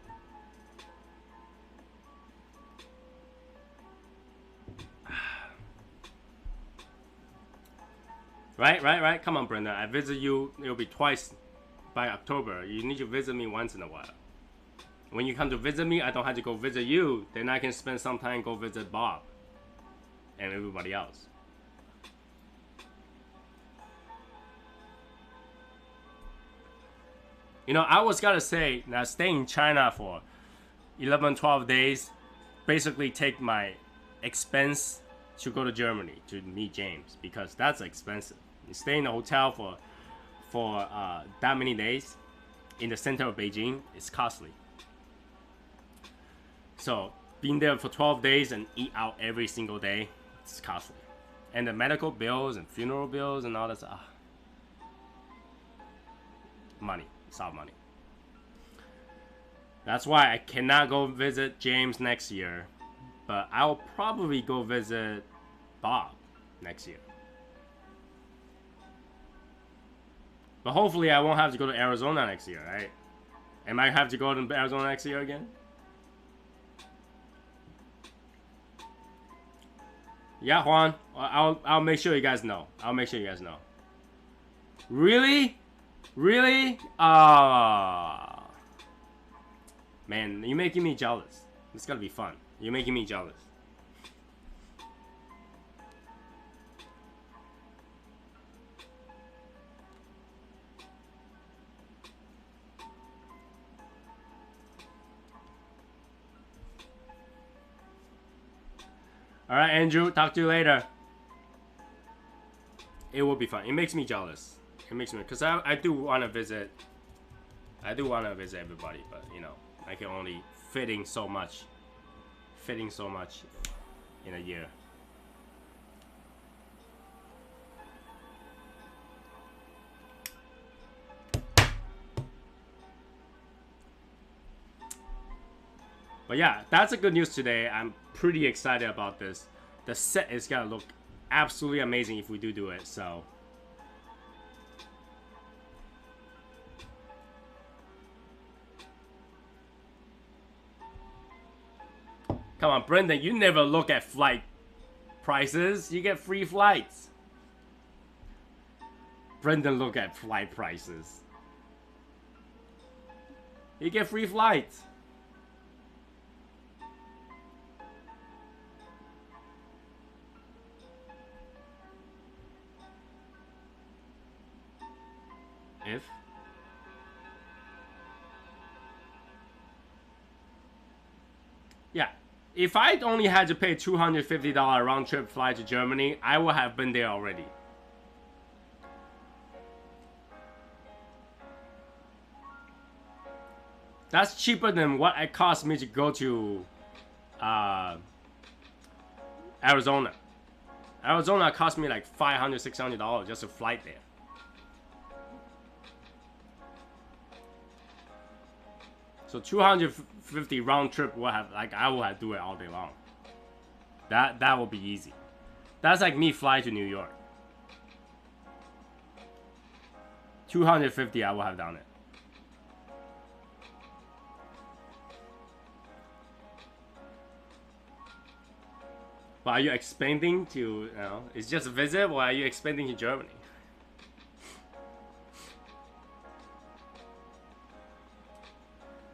Right. Come on, Brenda. I visit you. It'll be twice by October. You need to visit me once in a while. When you come to visit me, I don't have to go visit you. Then I can spend some time go visit Bob and everybody else. You know, I was gotta say that staying in China for 11, 12 days basically take my expense to go to Germany to meet James, because that's expensive. You stay in a hotel for that many days in the center of Beijing is costly. So being there for 12 days and eat out every single day, it's costly. And the medical bills and funeral bills and all that stuff. Money. It's all money. That's why I cannot go visit James next year. But I'll probably go visit Bob next year. But hopefully I won't have to go to Arizona next year, right? Am I have to go to Arizona next year again? Yeah, Juan. I'll make sure you guys know. I'll make sure you guys know. Really? Really? Ah. Man, you're making me jealous. It's gonna be fun. You're making me jealous. Alright, Andrew, talk to you later. It will be fun. It makes me jealous. It makes me, because I do want to visit. I do want to visit everybody, but you know, I can only fitting so much in a year. But yeah, that's a good news today. I'm pretty excited about this. The set is gonna look absolutely amazing if we do it, so. Come on, Brendan, you never look at flight prices. You get free flights. Brendan look at flight prices. You get free flights. If yeah, if I only had to pay $250 round trip flight to Germany, I would have been there already. That's cheaper than what it cost me to go to Arizona. Arizona cost me like $500, $600 just to flight there. So 250 round trip will have, like, I will have to do it all day long. That will be easy. That's like me fly to New York. 250 I will have done it. But are you expanding to, you know, it's just a visit, or are you expanding to Germany?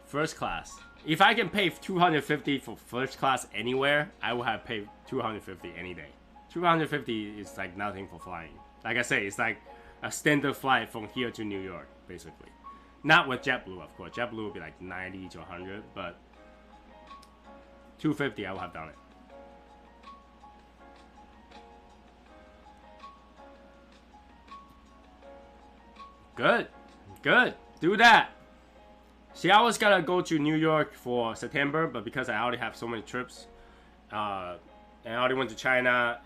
First class. If I can pay 250 for first class anywhere, I will have paid 250 any day. 250 is like nothing for flying. Like I say, it's like a standard flight from here to New York, basically. Not with JetBlue, of course. JetBlue will be like 90 to 100, but 250 I will have done it. Good. Good. Do that. See, I was gonna go to New York for September, but because I already have so many trips, and I already went to China,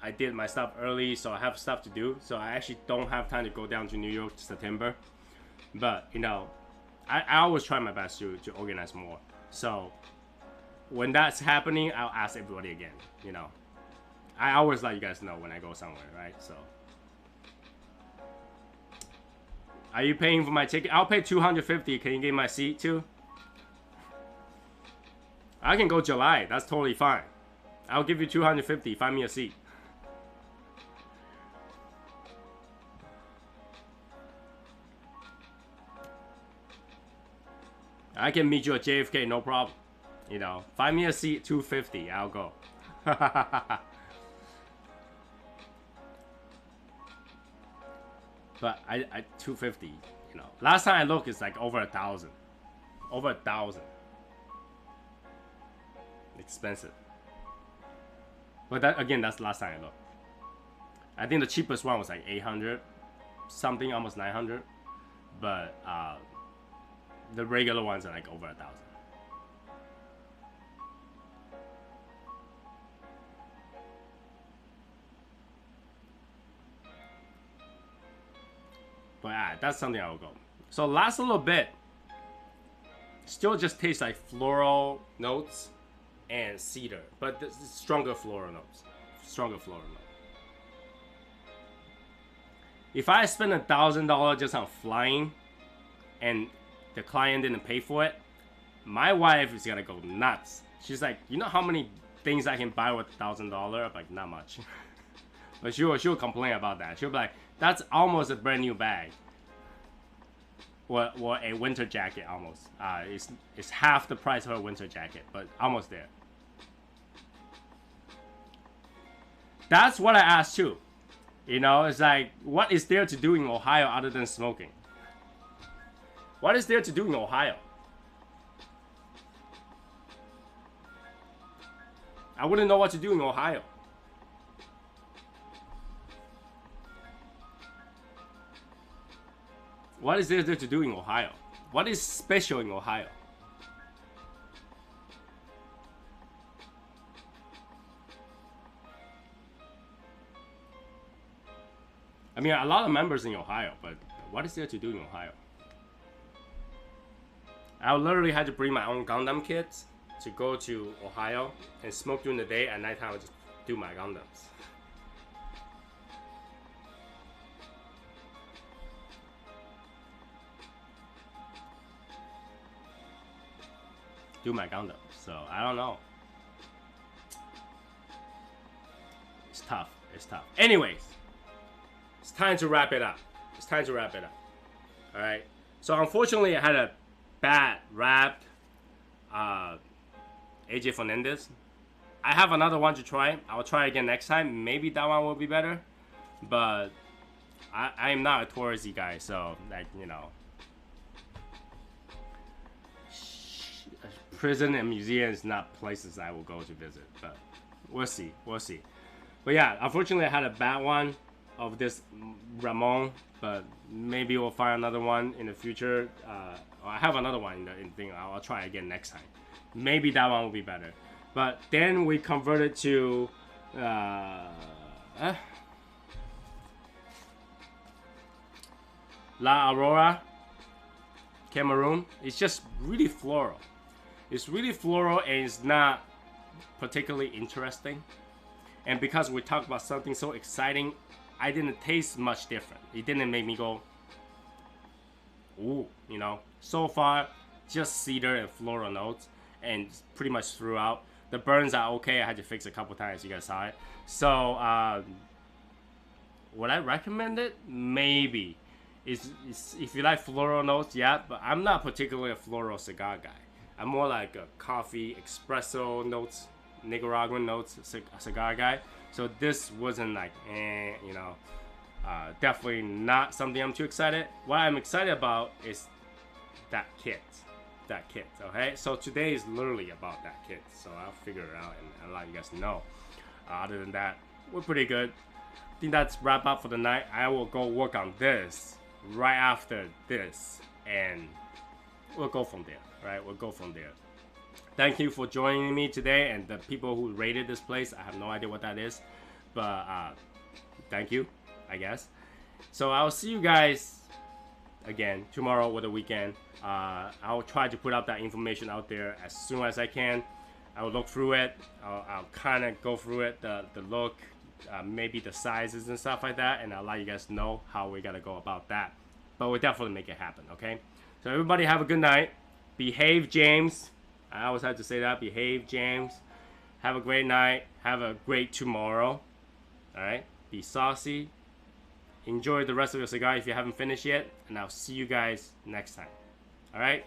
I did my stuff early, so I have stuff to do. So I actually don't have time to go down to New York to September. But you know, I always try my best to organize more. So when that's happening, I'll ask everybody again. You know, I always let you guys know when I go somewhere, right? So. Are you paying for my ticket? I'll pay $250. Can you get my seat too? I can go July. That's totally fine. I'll give you $250. Find me a seat. I can meet you at JFK, no problem. You know, find me a seat, $250. I'll go. But I $250, you know. Last time I looked, it's like over 1,000. Over 1,000. Expensive. But that, again, that's the last time I looked. I think the cheapest one was like 800 something, almost 900. But the regular ones are like over 1,000. But yeah, that's something I will go. So last a little bit. Still just tastes like floral notes and cedar, but stronger floral notes. Stronger floral notes. If I spend $1,000 just on flying, and the client didn't pay for it, my wife is gonna go nuts. She's like, you know how many things I can buy with $1,000? I'm like, not much. But she'll complain about that. She'll be like, that's almost a brand new bag. Or a winter jacket almost. It's half the price of a winter jacket, but almost there. That's what I asked too. You know, it's like, what is there to do in Ohio other than smoking? What is there to do in Ohio? I wouldn't know what to do in Ohio. What is there to do in Ohio? What is special in Ohio? I mean, a lot of members in Ohio, but what is there to do in Ohio? I literally had to bring my own Gundam kits to go to Ohio and smoke during the day. At nighttime, I would just do my Gundams. Do my Gundam. So I don't know. It's tough. It's tough. Anyways, it's time to wrap it up. It's time to wrap it up. All right. So unfortunately, I had a bad rap. AJ Fernandez. I have another one to try. I'll try again next time. Maybe that one will be better. But I'm not a touristy guy, so like, you know. Prison and museums not places I will go to visit, but we'll see. We'll see. But yeah, unfortunately I had a bad one of this Ramon, but maybe we'll find another one in the future. I have another one in the thing. I'll try again next time. Maybe that one will be better. But then we converted to La Aurora, Cameroon. It's just really floral. It's really floral and it's not particularly interesting. And because we talked about something so exciting, I didn't taste much different. It didn't make me go, ooh, you know. So far, just cedar and floral notes, and pretty much throughout. The burns are okay. I had to fix a couple times. You guys saw it. So, would I recommend it? Maybe. It's if you like floral notes, yeah. But I'm not particularly a floral cigar guy. I'm more like a coffee, espresso notes, Nicaraguan notes cigar guy. So this wasn't like, you know, definitely not something I'm too excited. What I'm excited about is that kit. That kit, okay? So today is literally about that kit. So I'll figure it out and let you guys know. Other than that, we're pretty good. I think that's wrap up for the night. I will go work on this right after this. And we'll go from there. All right, we'll go from there. Thank you for joining me today, and the people who rated this place. I have no idea what that is, but thank you, I guess. So I'll see you guys again tomorrow or the weekend. I'll try to put out that information out there as soon as I can. I'll look through it. I'll kind of go through it, the look, maybe the sizes and stuff like that, and I'll let you guys know how we gotta go about that. But we'll definitely make it happen, okay? So everybody have a good night. Behave, James. I always have to say that. Behave, James. Have a great night. Have a great tomorrow. All right? Be saucy. Enjoy the rest of your cigar if you haven't finished yet. And I'll see you guys next time. All right?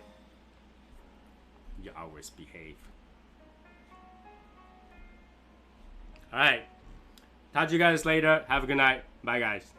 You always behave. All right. Talk to you guys later. Have a good night. Bye, guys.